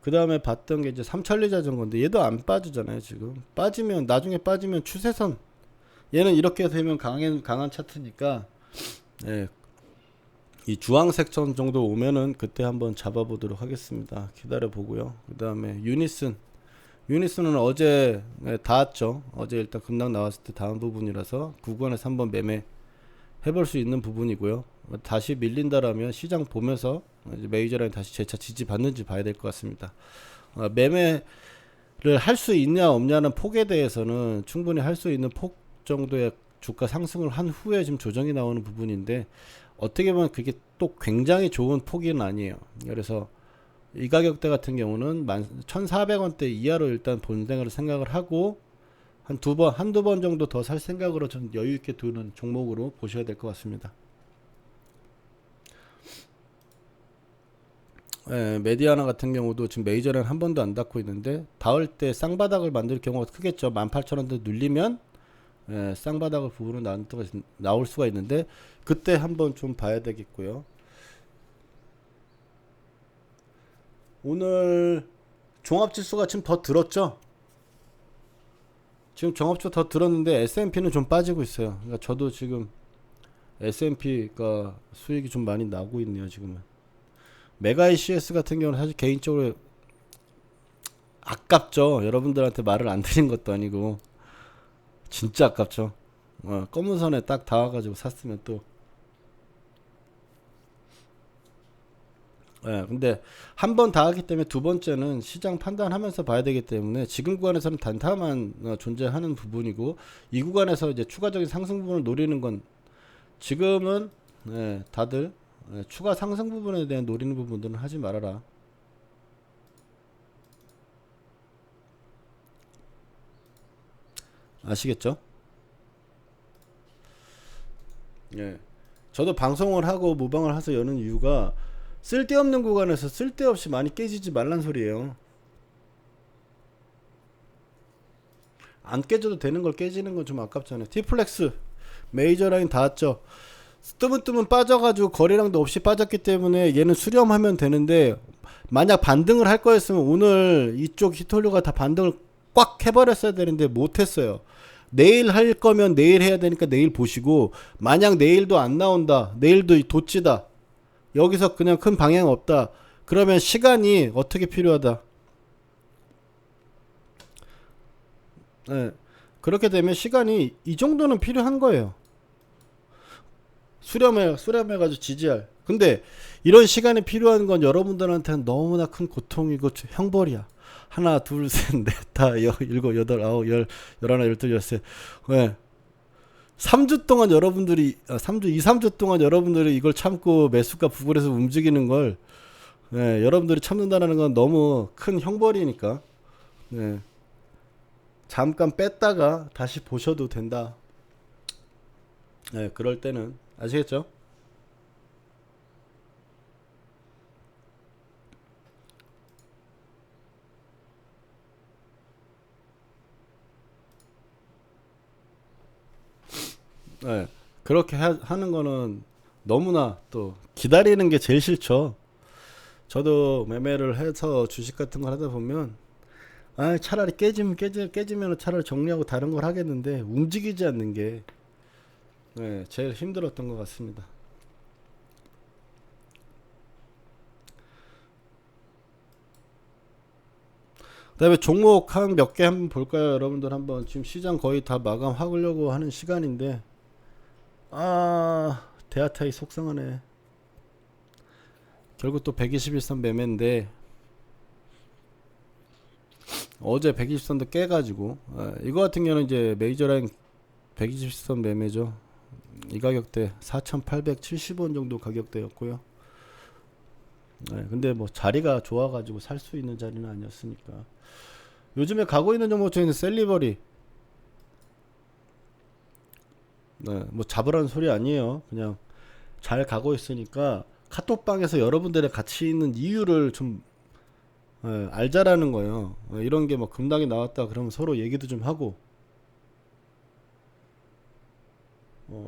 Speaker 1: 그 다음에 봤던 게 이제 삼천리 자전거인데 얘도 안 빠지잖아요. 지금 빠지면, 나중에 빠지면 추세선, 얘는 이렇게 되면 강한 차트니까, 예, 이 주황색 선 정도 오면은 그때 한번 잡아보도록 하겠습니다. 기다려 보고요. 그 다음에 유니스는 어제 닿았죠. 어제 일단 급락 나왔을 때 닿은 부분이라서 구간에서 한번 매매 해볼 수 있는 부분이고요. 다시 밀린다라면 시장 보면서 이제 메이저 라인 다시 재차 지지 받는지 봐야 될 것 같습니다. 매매를 할 수 있냐 없냐는 폭에 대해서는 충분히 할 수 있는 폭 정도의 주가 상승을 한 후에 지금 조정이 나오는 부분인데, 어떻게 보면 그게 또 굉장히 좋은 폭은 아니에요. 그래서 이 가격대 같은 경우는 1,400원대 이하로 일단 본생을 생각을 하고 한두 번 정도 더 살 생각으로 좀 여유 있게 두는 종목으로 보셔야 될 것 같습니다. 예, 메디아나 같은 경우도 지금 메이저는 한 번도 안 닿고 있는데 닿을 때 쌍바닥을 만들 경우가 크겠죠. 18,000원대 눌리면 쌍바닥을 부분은 나올 수가 있는데 그때 한번 좀 봐야 되겠고요. 오늘 종합지수가 지금 더 들었죠. 지금 종합지수 더 들었는데 S&P는 좀 빠지고 있어요. 그러니까 저도 지금 S&P가 수익이 좀 많이 나고 있네요. 지금은 메가 ECS 같은 경우는 사실 개인적으로 아깝죠. 여러분들한테 말을 안 드린 것도 아니고 진짜 아깝죠. 검은 선에 딱 닿아가지고 샀으면 또. 근데 한 번 닿았기 때문에 두 번째는 시장 판단하면서 봐야 되기 때문에 지금 구간에서는 단타만 존재하는 부분이고, 이 구간에서 이제 추가적인 상승 부분을 노리는 건 지금은 다들 추가 상승 부분에 대한 노리는 부분들은 하지 말아라. 아시겠죠? 예. 저도 방송을 하고 모방을 해서 여는 이유가 쓸데없는 구간에서 쓸데없이 많이 깨지지 말란 소리예요. 안 깨져도 되는 걸 깨지는 건 좀 아깝잖아요. T플렉스 메이저 라인 닿았죠. 뜨문뜨문 빠져가지고 거래량도 없이 빠졌기 때문에 얘는 수렴하면 되는데, 만약 반등을 할 거였으면 오늘 이쪽 히톨류가 다 반등을 꽉 해버렸어야 되는데 못했어요. 내일 할 거면 내일 해야 되니까 내일 보시고, 만약 내일도 안 나온다, 내일도 도치다, 여기서 그냥 큰 방향 없다, 그러면 시간이 어떻게 필요하다. 네. 그렇게 되면 시간이 이 정도는 필요한 거예요. 수렴해가지고 지지할. 근데 이런 시간이 필요한 건 여러분들한테는 너무나 큰 고통이고 형벌이야. 하나, 둘, 셋, 넷, 다, 일곱, 여덟, 아홉, 열, 열하나, 열둘, 열셋. 왜? 3주 동안 여러분들이, 3주 동안 여러분들이 이걸 참고 매수가 부근에서 움직이는 걸, 여러분들이 참는다는 건 너무 큰 형벌이니까, 잠깐 뺐다가 다시 보셔도 된다. 그럴 때는. 아시겠죠? 예, 그렇게 하는 거는 너무나 또 기다리는 게 제일 싫죠. 저도 매매를 해서 주식 같은 걸 하다 보면 아 차라리 깨지면 차라리 정리하고 다른 걸 하겠는데 움직이지 않는 게 예, 제일 힘들었던 것 같습니다. 그다음에 종목 한 몇 개 한번 볼까요, 여러분들? 한번 지금 시장 거의 다 마감하려고 하는 시간인데 아 대하타이 속상하네. 결국 또 121선 매매인데 어제 120선도 깨가지고 이거 같은 경우는 이제 메이저라인 120선 매매죠. 이 가격대 4,870원 정도 가격대였고요. 근데 뭐 자리가 좋아가지고 살 수 있는 자리는 아니었으니까. 요즘에 가고 있는 종목 중에는 셀리버리 뭐 잡으라는 소리 아니에요. 그냥 잘 가고 있으니까 카톡방에서 여러분들의 같이 있는 이유를 좀 알자라는 거예요. 이런 게 뭐 급락이 나왔다 그러면 서로 얘기도 좀 하고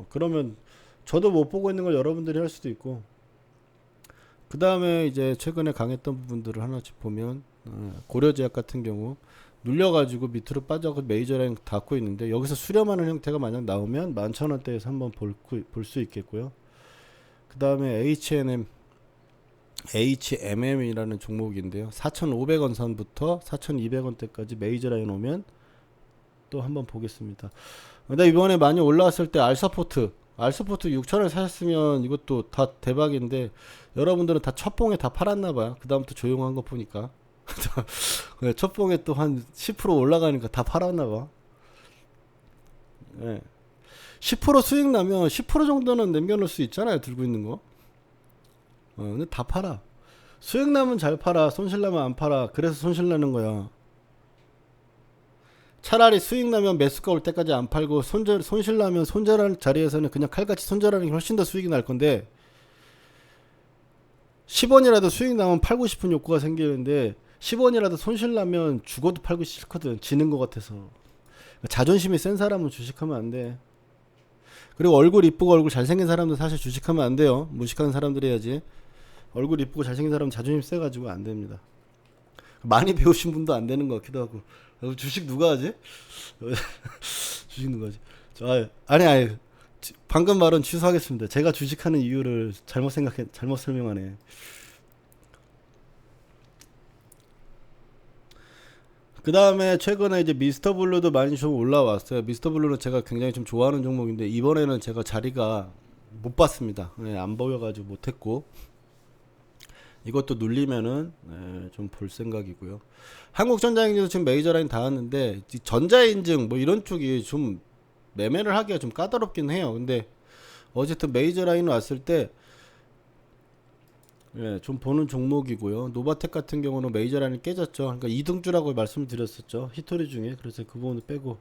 Speaker 1: 그러면 저도 못 보고 있는 걸 여러분들이 할 수도 있고 그 다음에 이제 최근에 강했던 부분들을 하나씩 보면 고려제약 같은 경우 눌려가지고 밑으로 빠져서 메이저 라인 닿고 있는데 여기서 수렴하는 형태가 만약 나오면 11,000원대에서 한번 볼 수 있겠고요. 그 다음에 HMM이라는 종목인데요. 4,500원 선부터 4,200원대까지 메이저 라인 오면 또 한번 보겠습니다. 근데 이번에 많이 올라왔을 때 알서포트 6,000원 사셨으면 이것도 다 대박인데 여러분들은 다 첫봉에 다 팔았나봐요. 그 다음부터 조용한 거 보니까 첫봉에 또 한 10% 올라가니까 다 팔았나봐. 예. 10% 수익 나면 10% 정도는 남겨놓을 수 있잖아요. 들고 있는 거. 근데 다 팔아. 수익 나면 잘 팔아. 손실 나면 안 팔아. 그래서 손실 나는 거야. 차라리 수익 나면 매수가 올 때까지 안 팔고 손실 나면 손절하는 자리에서는 그냥 칼같이 손절하는 게 훨씬 더 수익이 날 건데 10원이라도 수익 나면 팔고 싶은 욕구가 생기는데 10원이라도 손실 나면 죽어도 팔고 싫거든. 지는 것 같아서. 자존심이 센 사람은 주식하면 안 돼. 그리고 얼굴 이쁘고 얼굴 잘생긴 사람도 사실 주식하면 안 돼요. 무식한 사람들이 해야지. 얼굴 이쁘고 잘생긴 사람은 자존심 세가지고 안 됩니다. 많이 배우신 분도 안 되는 것 같기도 하고. 주식 누가 하지? 주식 누가 하지? 아니. 방금 말은 취소하겠습니다. 제가 주식하는 이유를 잘못 설명하네. 그 다음에 최근에 이제 미스터 블루도 많이 좀 올라왔어요. 미스터 블루는 제가 굉장히 좀 좋아하는 종목인데 이번에는 제가 자리가 못 봤습니다. 안 보여가지고 못했고 이것도 눌리면은 좀 볼 생각이고요. 한국전자행진도 지금 메이저 라인 닿았는데 전자인증 뭐 이런 쪽이 좀 매매를 하기가 좀 까다롭긴 해요. 근데 어쨌든 메이저 라인 왔을 때 좀 보는 종목이고요. 노바텍 같은 경우는 메이저 라인이 깨졌죠. 그러니까 2등주라고 말씀을 드렸었죠. 히토리 중에. 그래서 그 부분을 빼고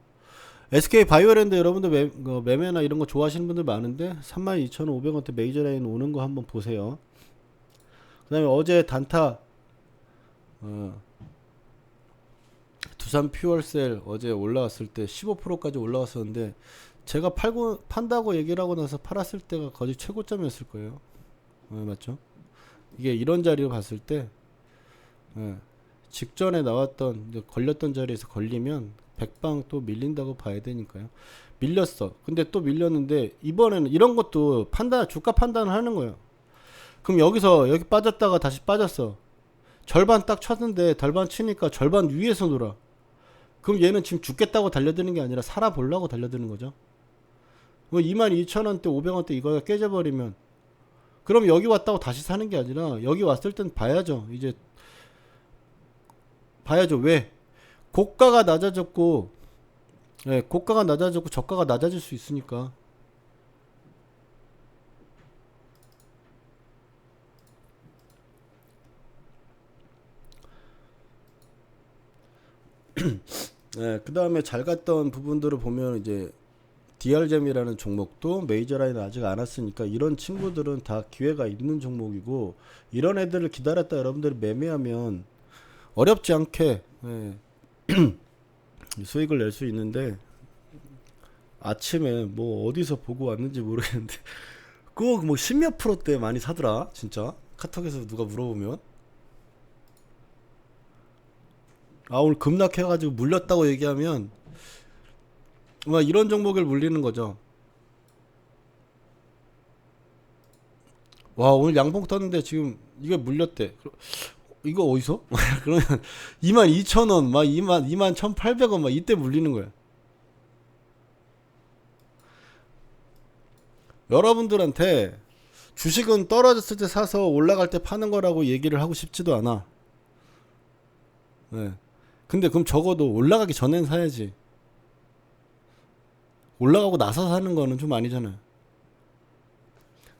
Speaker 1: SK 바이오랜드 여러분들 매매나 이런 거 좋아하시는 분들 많은데 32,500원대 메이저 라인 오는 거 한번 보세요. 그 다음에 어제 단타 두산 퓨얼셀 어제 올라왔을 때 15%까지 올라왔었는데 제가 판다고 얘기를 하고 나서 팔았을 때가 거의 최고점이었을 거예요. 맞죠? 이게 이런 자리로 봤을 때 직전에 나왔던 걸렸던 자리에서 걸리면 백방 또 밀린다고 봐야 되니까요. 밀렸어. 근데 또 밀렸는데 이번에는 이런 것도 주가 판단을 하는 거예요. 그럼 여기 빠졌다가 다시 빠졌어. 절반 딱 쳤는데 절반 치니까 절반 위에서 놀아. 그럼 얘는 지금 죽겠다고 달려드는 게 아니라 살아보려고 달려드는 거죠. 22,000원대 500원대 이거가 깨져버리면 그럼 여기 왔다고 다시 사는 게 아니라 여기 왔을 땐 봐야죠. 이제 봐야죠. 왜? 고가가 낮아졌고 저가가 낮아질 수 있으니까. 그 다음에 잘 갔던 부분들을 보면 이제 DR잼이라는 종목도 메이저 라인 아직 안 왔으니까 이런 친구들은 다 기회가 있는 종목이고 이런 애들을 기다렸다 여러분들이 매매하면 어렵지 않게 수익을 낼 수 있는데 아침에 뭐 어디서 보고 왔는지 모르겠는데 꼭 뭐 십몇 프로대 많이 사더라 진짜. 카톡에서 누가 물어보면 아 오늘 급락해가지고 물렸다고 얘기하면 막 이런 종목을 물리는 거죠. 와 오늘 양봉 떴는데 지금 이거 물렸대. 이거 어디서? 그러면 22,000원 막 21,800원 막 이때 물리는 거야. 여러분들한테 주식은 떨어졌을 때 사서 올라갈 때 파는 거라고 얘기를 하고 싶지도 않아. 네. 근데 그럼 적어도 올라가기 전엔 사야지. 올라가고 나서 사는 거는 좀 아니잖아요.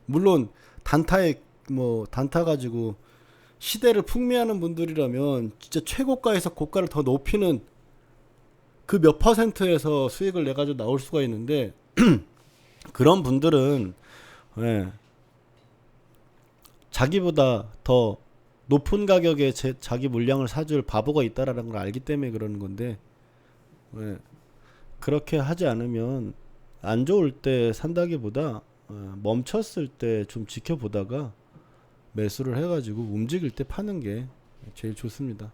Speaker 1: 물론 단타에 뭐 단타 가지고 시대를 풍미하는 분들이라면 진짜 최고가에서 고가를 더 높이는 그 몇 퍼센트에서 수익을 내 가지고 나올 수가 있는데 그런 분들은 예, 자기보다 더 높은 가격에 자기 물량을 사줄 바보가 있다라는 걸 알기 때문에 그러는 건데 예, 그렇게 하지 않으면 안 좋을 때 산다기보다 멈췄을 때 좀 지켜보다가 매수를 해가지고 움직일 때 파는 게 제일 좋습니다.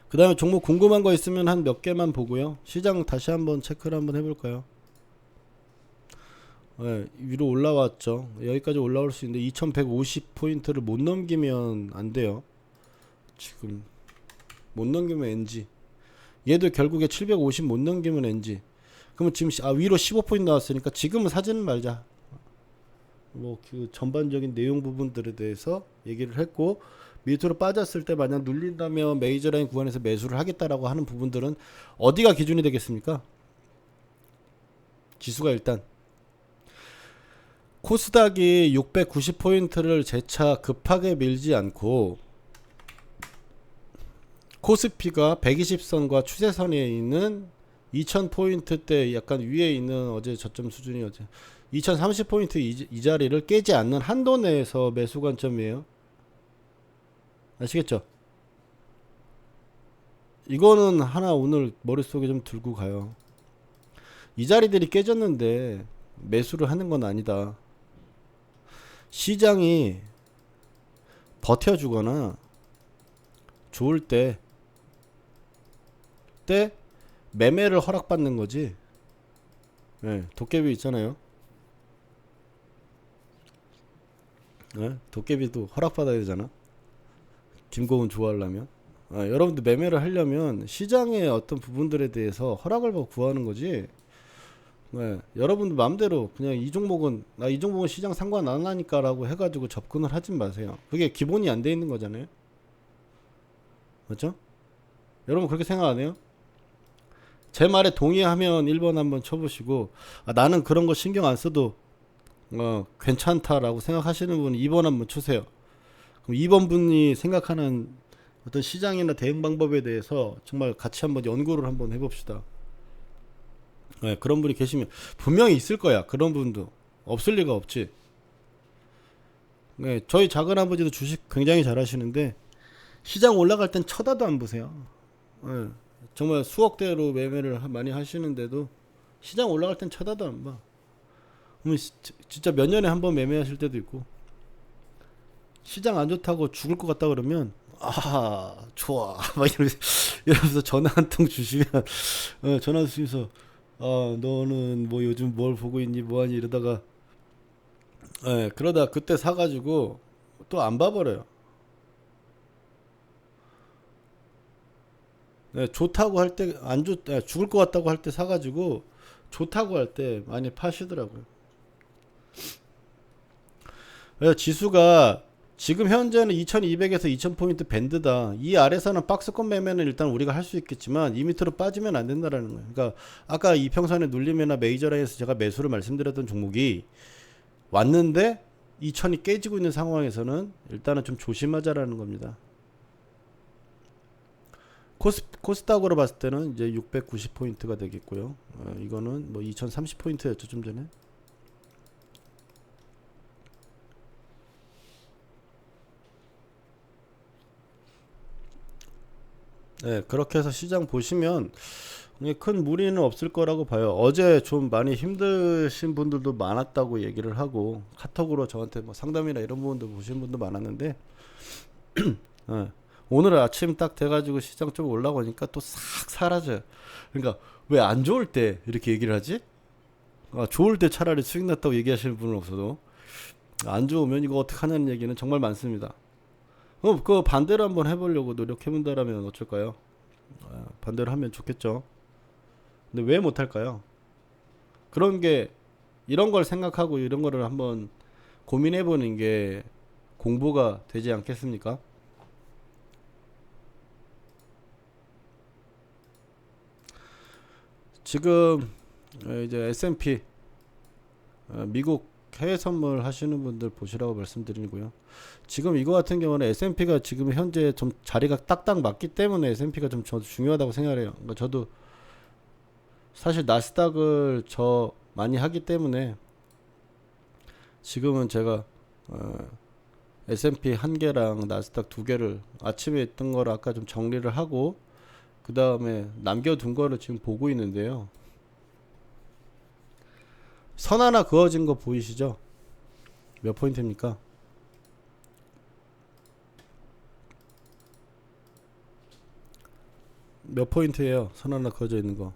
Speaker 1: 그 다음에 종목 궁금한 거 있으면 한 몇 개만 보고요. 시장 다시 한번 체크를 한번 해볼까요? 네, 위로 올라왔죠. 여기까지 올라올 수 있는데 2150포인트를 못 넘기면 안 돼요. 지금 못 넘기면 NG. 얘도 결국에 750 못 넘기면 NG. 그러면 지금 위로 15포인트 나왔으니까 지금은 사지는 말자. 뭐 그 전반적인 내용 부분들에 대해서 얘기를 했고 밑으로 빠졌을 때 만약 눌린다면 메이저 라인 구간에서 매수를 하겠다라고 하는 부분들은 어디가 기준이 되겠습니까? 지수가 일단 코스닥이 690포인트를 재차 급하게 밀지 않고 코스피가 120선과 추세선에 있는 2000포인트대 약간 위에 있는 어제 저점 수준이 어제 2030포인트 이 자리를 깨지 않는 한도 내에서 매수 관점이에요. 아시겠죠? 이거는 하나 오늘 머릿속에 좀 들고 가요. 이 자리들이 깨졌는데 매수를 하는 건 아니다. 시장이 버텨주거나 좋을 때 매매를 허락받는 거지. 네, 도깨비 있잖아요. 네, 도깨비도 허락받아야 되잖아. 김고은 좋아하려면. 여러분들 매매를 하려면 시장의 어떤 부분들에 대해서 허락을 받고 구하는 거지. 네, 여러분들 마음대로 그냥 이 종목은 나 이 종목은 시장 상관 안 하니까라고 해가지고 접근을 하지 마세요. 그게 기본이 안 돼 있는 거잖아요. 맞죠? 여러분 그렇게 생각 안 해요? 제 말에 동의하면 1번 한번 쳐보시고 나는 그런 거 신경 안 써도 괜찮다라고 생각하시는 분은 2번 한번 쳐세요. 그럼 2번 분이 생각하는 어떤 시장이나 대응 방법에 대해서 정말 같이 한번 연구를 한번 해봅시다. 네, 그런 분이 계시면 분명히 있을 거야. 그런 분도 없을 리가 없지. 네, 저희 작은 아버지도 주식 굉장히 잘하시는데 시장 올라갈 땐 쳐다도 안 보세요. 네, 정말 수억대로 매매를 많이 하시는데도 시장 올라갈 땐 쳐다도 안 봐. 그러면 진짜 몇 년에 한 번 매매하실 때도 있고 시장 안 좋다고 죽을 것 같다 그러면 좋아 막 이러면서 전화 한 통 주시면 전화 주시면서 너는 뭐 요즘 뭘 보고 있니 뭐하니 이러다가 그러다 그때 사가지고 또 안 봐버려요. 좋다고 할 때 죽을 것 같다고 할 때 사가지고 좋다고 할 때 많이 파시더라고요. 그래서 지수가 지금 현재는 2200에서 2000포인트 밴드다. 이 아래서는 박스권 매매는 일단 우리가 할 수 있겠지만 이 밑으로 빠지면 안 된다라는 거예요. 그러니까 아까 이평선의 눌림이나 메이저 라인에서 제가 매수를 말씀드렸던 종목이 왔는데 2000이 깨지고 있는 상황에서는 일단은 좀 조심하자라는 겁니다. 코스닥으로 봤을 때는 이제 690포인트가 되겠고요. 이거는 뭐 2030포인트였죠, 좀 전에. 네, 그렇게 해서 시장 보시면 큰 무리는 없을 거라고 봐요. 어제 좀 많이 힘드신 분들도 많았다고 얘기를 하고 카톡으로 저한테 뭐 상담이나 이런 부분도 보신 분도 많았는데 예, 오늘 아침 딱 돼가지고 시장 좀 올라오니까 또 싹 사라져요. 그러니까 왜 안 좋을 때 이렇게 얘기를 하지? 아, 좋을 때 차라리 수익 났다고 얘기하시는 분은 없어도 안 좋으면 이거 어떻게 하냐는 얘기는 정말 많습니다. 그 반대로 한번 해보려고 노력해본다라면 어쩔까요? 아, 반대로 하면 좋겠죠. 근데 왜 못할까요? 그런 게 이런 걸 생각하고 이런 거를 한번 고민해보는 게 공부가 되지 않겠습니까? 지금 이제 S&P 미국 해외 선물 하시는 분들 보시라고 말씀드리고요. 지금 이거 같은 경우는 S&P가 지금 현재 좀 자리가 딱딱 맞기 때문에 S&P가 좀 저도 중요하다고 생각해요. 그러니까 저도 사실 나스닥을 저 많이 하기 때문에 지금은 제가 S&P 한 개랑 나스닥 두 개를 아침에 있던 거를 아까 좀 정리를 하고 그 다음에 남겨둔 거를 지금 보고 있는데요. 선 하나 그어진 거 보이시죠? 몇 포인트입니까? 몇 포인트예요? 선 하나 그어져 있는 거.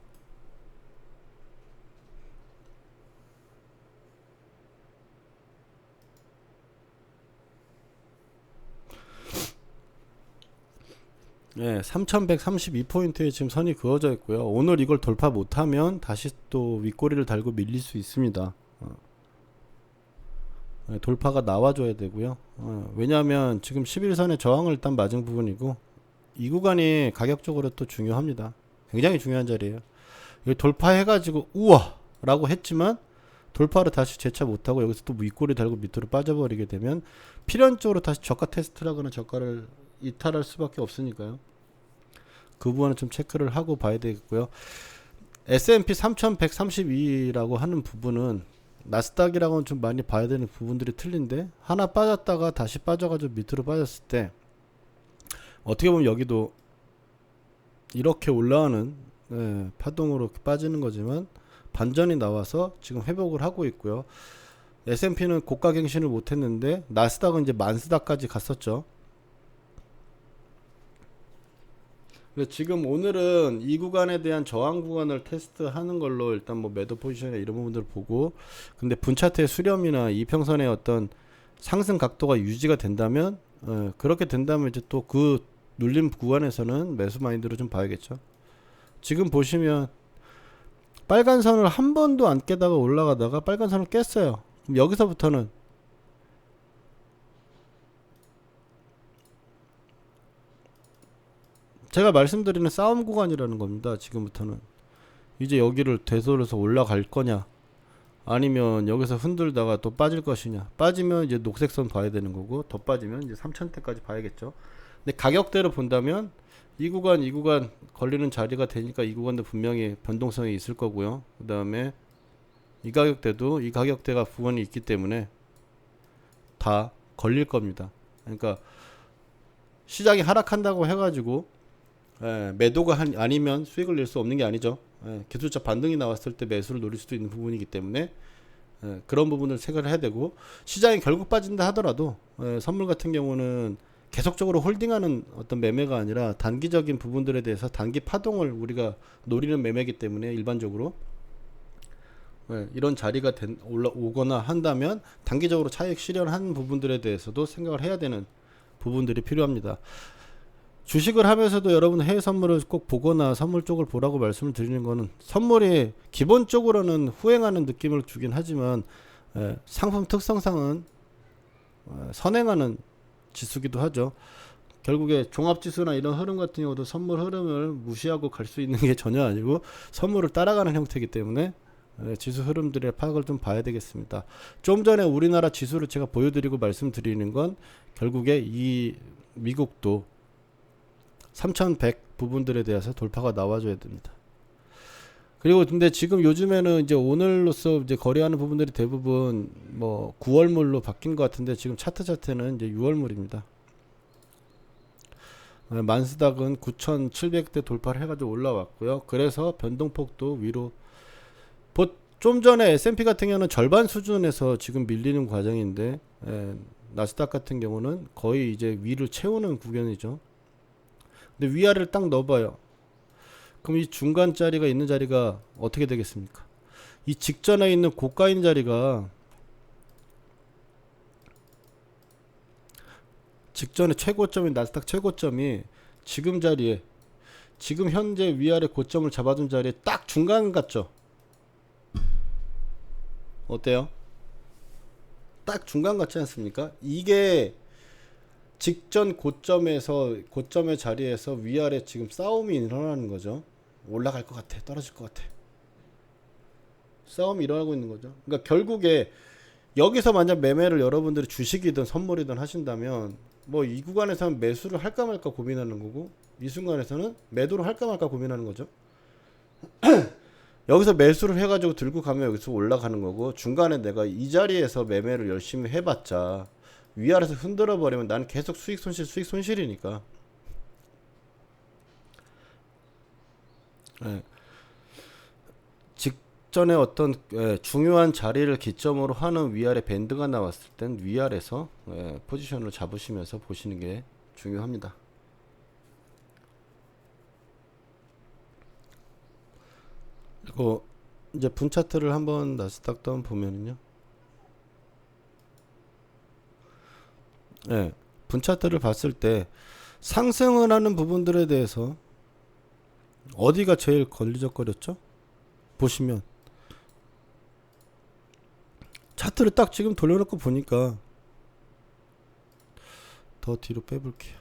Speaker 1: 예, 3132포인트에 지금 선이 그어져 있고요. 오늘 이걸 돌파 못하면 다시 또 윗꼬리를 달고 밀릴 수 있습니다. 예, 돌파가 나와줘야 되고요. 왜냐하면 지금 11선의 저항을 일단 맞은 부분이고 이 구간이 가격적으로 또 중요합니다. 굉장히 중요한 자리예요. 여기 돌파해가지고 우와 라고 했지만 돌파를 다시 재차 못하고 여기서 또 윗꼬리 달고 밑으로 빠져버리게 되면 필연적으로 다시 저가 테스트를 하거나 저가를 이탈할 수밖에 없으니까요. 그 부분은 좀 체크를 하고 봐야 되겠고요. S&P 3132라고 하는 부분은 나스닥이랑은 좀 많이 봐야 되는 부분들이 틀린데 하나 빠졌다가 다시 빠져가지고 밑으로 빠졌을 때 어떻게 보면 여기도 이렇게 올라오는 파동으로 빠지는 거지만 반전이 나와서 지금 회복을 하고 있고요. S&P는 고가 갱신을 못했는데 나스닥은 이제 만스닥까지 갔었죠. 지금 오늘은 이 구간에 대한 저항 구간을 테스트하는 걸로 일단 뭐 매도 포지션이나 이런 부분들을 보고 근데 분차트의 수렴이나 이평선의 어떤 상승 각도가 유지가 된다면 그렇게 된다면 이제 또 그 눌림 구간에서는 매수 마인드로 좀 봐야겠죠. 지금 보시면 빨간 선을 한 번도 안 깨다가 올라가다가 빨간 선을 깼어요. 그럼 여기서부터는 제가 말씀드리는 싸움 구간이라는 겁니다. 지금부터는 이제 여기를 되돌려서 올라갈 거냐 아니면 여기서 흔들다가 또 빠질 것이냐. 빠지면 이제 녹색선 봐야 되는 거고 더 빠지면 이제 3000대까지 봐야겠죠. 근데 가격대로 본다면 이 구간 걸리는 자리가 되니까 이 구간도 분명히 변동성이 있을 거고요. 그 다음에 이 가격대도 이 가격대가 부분이 있기 때문에 다 걸릴 겁니다. 그러니까 시장이 하락한다고 해가지고 매도가 아니면 수익을 낼 수 없는 게 아니죠. 기술적 반등이 나왔을 때 매수를 노릴 수도 있는 부분이기 때문에 그런 부분을 생각을 해야 되고 시장이 결국 빠진다 하더라도 선물 같은 경우는 계속적으로 홀딩하는 어떤 매매가 아니라 단기적인 부분들에 대해서 단기 파동을 우리가 노리는 매매이기 때문에 일반적으로 이런 자리가 올라오거나 한다면 단기적으로 차익 실현한 부분들에 대해서도 생각을 해야 되는 부분들이 필요합니다. 주식을 하면서도 여러분 해외 선물을 꼭 보거나 선물 쪽을 보라고 말씀을 드리는 거는 선물이 기본적으로는 후행하는 느낌을 주긴 하지만 상품 특성상은 선행하는 지수기도 하죠. 결국에 종합지수나 이런 흐름 같은 경우도 선물 흐름을 무시하고 갈 수 있는 게 전혀 아니고 선물을 따라가는 형태이기 때문에 지수 흐름들의 파악을 좀 봐야 되겠습니다. 좀 전에 우리나라 지수를 제가 보여드리고 말씀드리는 건 결국에 이 미국도 3100 부분들에 대해서 돌파가 나와줘야 됩니다. 그리고 근데 지금 요즘에는 이제 오늘로서 이제 거래하는 부분들이 대부분 뭐 9월물로 바뀐 것 같은데 지금 차트 자체는 이제 6월물입니다. 만스닥은 9,700대 돌파를 해가지고 올라왔고요. 그래서 변동폭도 위로 좀 전에 S&P 같은 경우는 절반 수준에서 지금 밀리는 과정인데 나스닥 같은 경우는 거의 이제 위를 채우는 구간이죠. 근데 위아래를 딱 넣어봐요. 그럼 이 중간 자리가 있는 자리가 어떻게 되겠습니까? 이 직전에 있는 고가인 자리가 직전에 최고점인 나스닥 최고점이 지금 자리에 지금 현재 위아래 고점을 잡아둔 자리에 딱 중간 같죠? 어때요? 딱 중간 같지 않습니까? 이게 직전 고점의 자리에서 위아래 지금 싸움이 일어나는 거죠. 올라갈 것 같아, 떨어질 것 같아, 싸움이 일어나고 있는 거죠. 그러니까 결국에 여기서 만약 매매를 여러분들이 주식이든 선물이든 하신다면 뭐 이 구간에서는 매수를 할까 말까 고민하는 거고, 이 순간에서는 매도를 할까 말까 고민하는 거죠. 여기서 매수를 해가지고 들고 가면 여기서 올라가는 거고, 중간에 내가 이 자리에서 매매를 열심히 해봤자 위아래서 흔들어 버리면 난 계속 수익 손실이니까. 예. 직전에 어떤 중요한 자리를 기점으로 하는 위아래 밴드가 나왔을 땐 위아래서 포지션을 잡으시면서 보시는 게 중요합니다. 그리고 이제 분 차트를 한번 나스닥도 한번 보면은요. 분 차트를 봤을 때 상승을 하는 부분들에 대해서 어디가 제일 걸리적거렸죠? 보시면 차트를 딱 지금 돌려놓고 보니까, 더 뒤로 빼볼게요.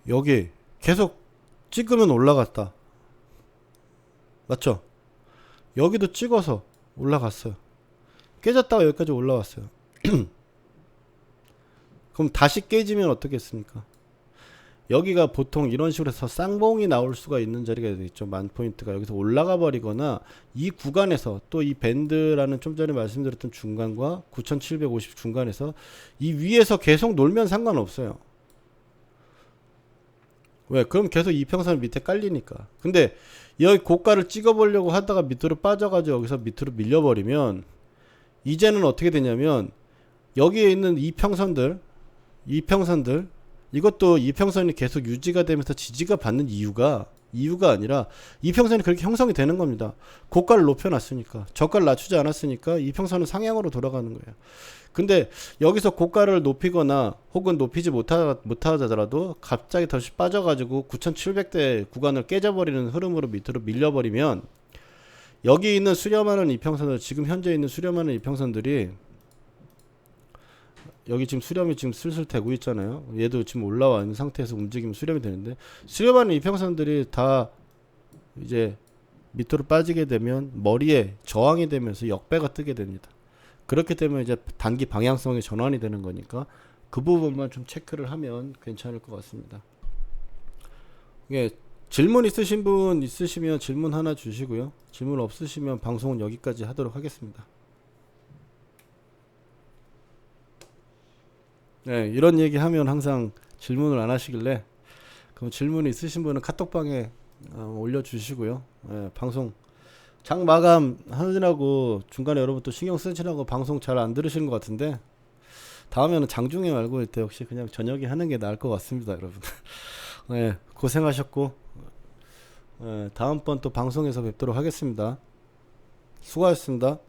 Speaker 1: 여기 계속 찍으면 올라갔다, 맞죠? 여기도 찍어서 올라갔어요. 깨졌다가 여기까지 올라왔어요. 그럼 다시 깨지면 어떻겠습니까? 여기가 보통 이런 식으로 해서 쌍봉이 나올 수가 있는 자리가 있죠. 만 포인트가 여기서 올라가 버리거나, 이 구간에서 또 이 밴드라는 좀 전에 말씀드렸던 중간과 9,750 중간에서 이 위에서 계속 놀면 상관없어요. 왜? 그럼 계속 이평선 밑에 깔리니까. 근데 여기 고가를 찍어보려고 하다가 밑으로 빠져가지고 여기서 밑으로 밀려버리면 이제는 어떻게 되냐면, 여기에 있는 이평선들 이것도 이평선이 계속 유지가 되면서 지지가 받는 이유가 아니라 이평선이 그렇게 형성이 되는 겁니다. 고가를 높여놨으니까, 저가를 낮추지 않았으니까 이평선은 상향으로 돌아가는 거예요. 근데 여기서 고가를 높이거나 혹은 높이지 못하더라도 갑자기 다시 빠져가지고 9,700대 구간을 깨져버리는 흐름으로 밑으로 밀려버리면, 여기 있는 수렴하는 이평선들, 지금 현재 있는 수렴하는 이평선들이, 여기 지금 수렴이 지금 슬슬 되고 있잖아요. 얘도 지금 올라와 있는 상태에서 움직이면 수렴이 되는데, 수렴하는 이평선들이 다 이제 밑으로 빠지게 되면 머리에 저항이 되면서 역배가 뜨게 됩니다. 그렇기 때문에 이제 단기 방향성이 전환이 되는 거니까 그 부분만 좀 체크를 하면 괜찮을 것 같습니다. 예, 질문 있으신 분 있으시면 질문 하나 주시고요. 질문 없으시면 방송은 여기까지 하도록 하겠습니다. 네, 이런 얘기 하면 항상 질문을 안 하시길래, 그럼 질문 있으신 분은 카톡방에 올려주시고요. 방송 장 마감 하느라고 중간에 여러분 또 신경 쓰시라고 방송 잘 안 들으시는 것 같은데, 다음에는 장중에 말고 이때 역시 그냥 저녁에 하는 게 나을 것 같습니다, 여러분. 네, 고생하셨고, 다음번 또 방송에서 뵙도록 하겠습니다. 수고하셨습니다.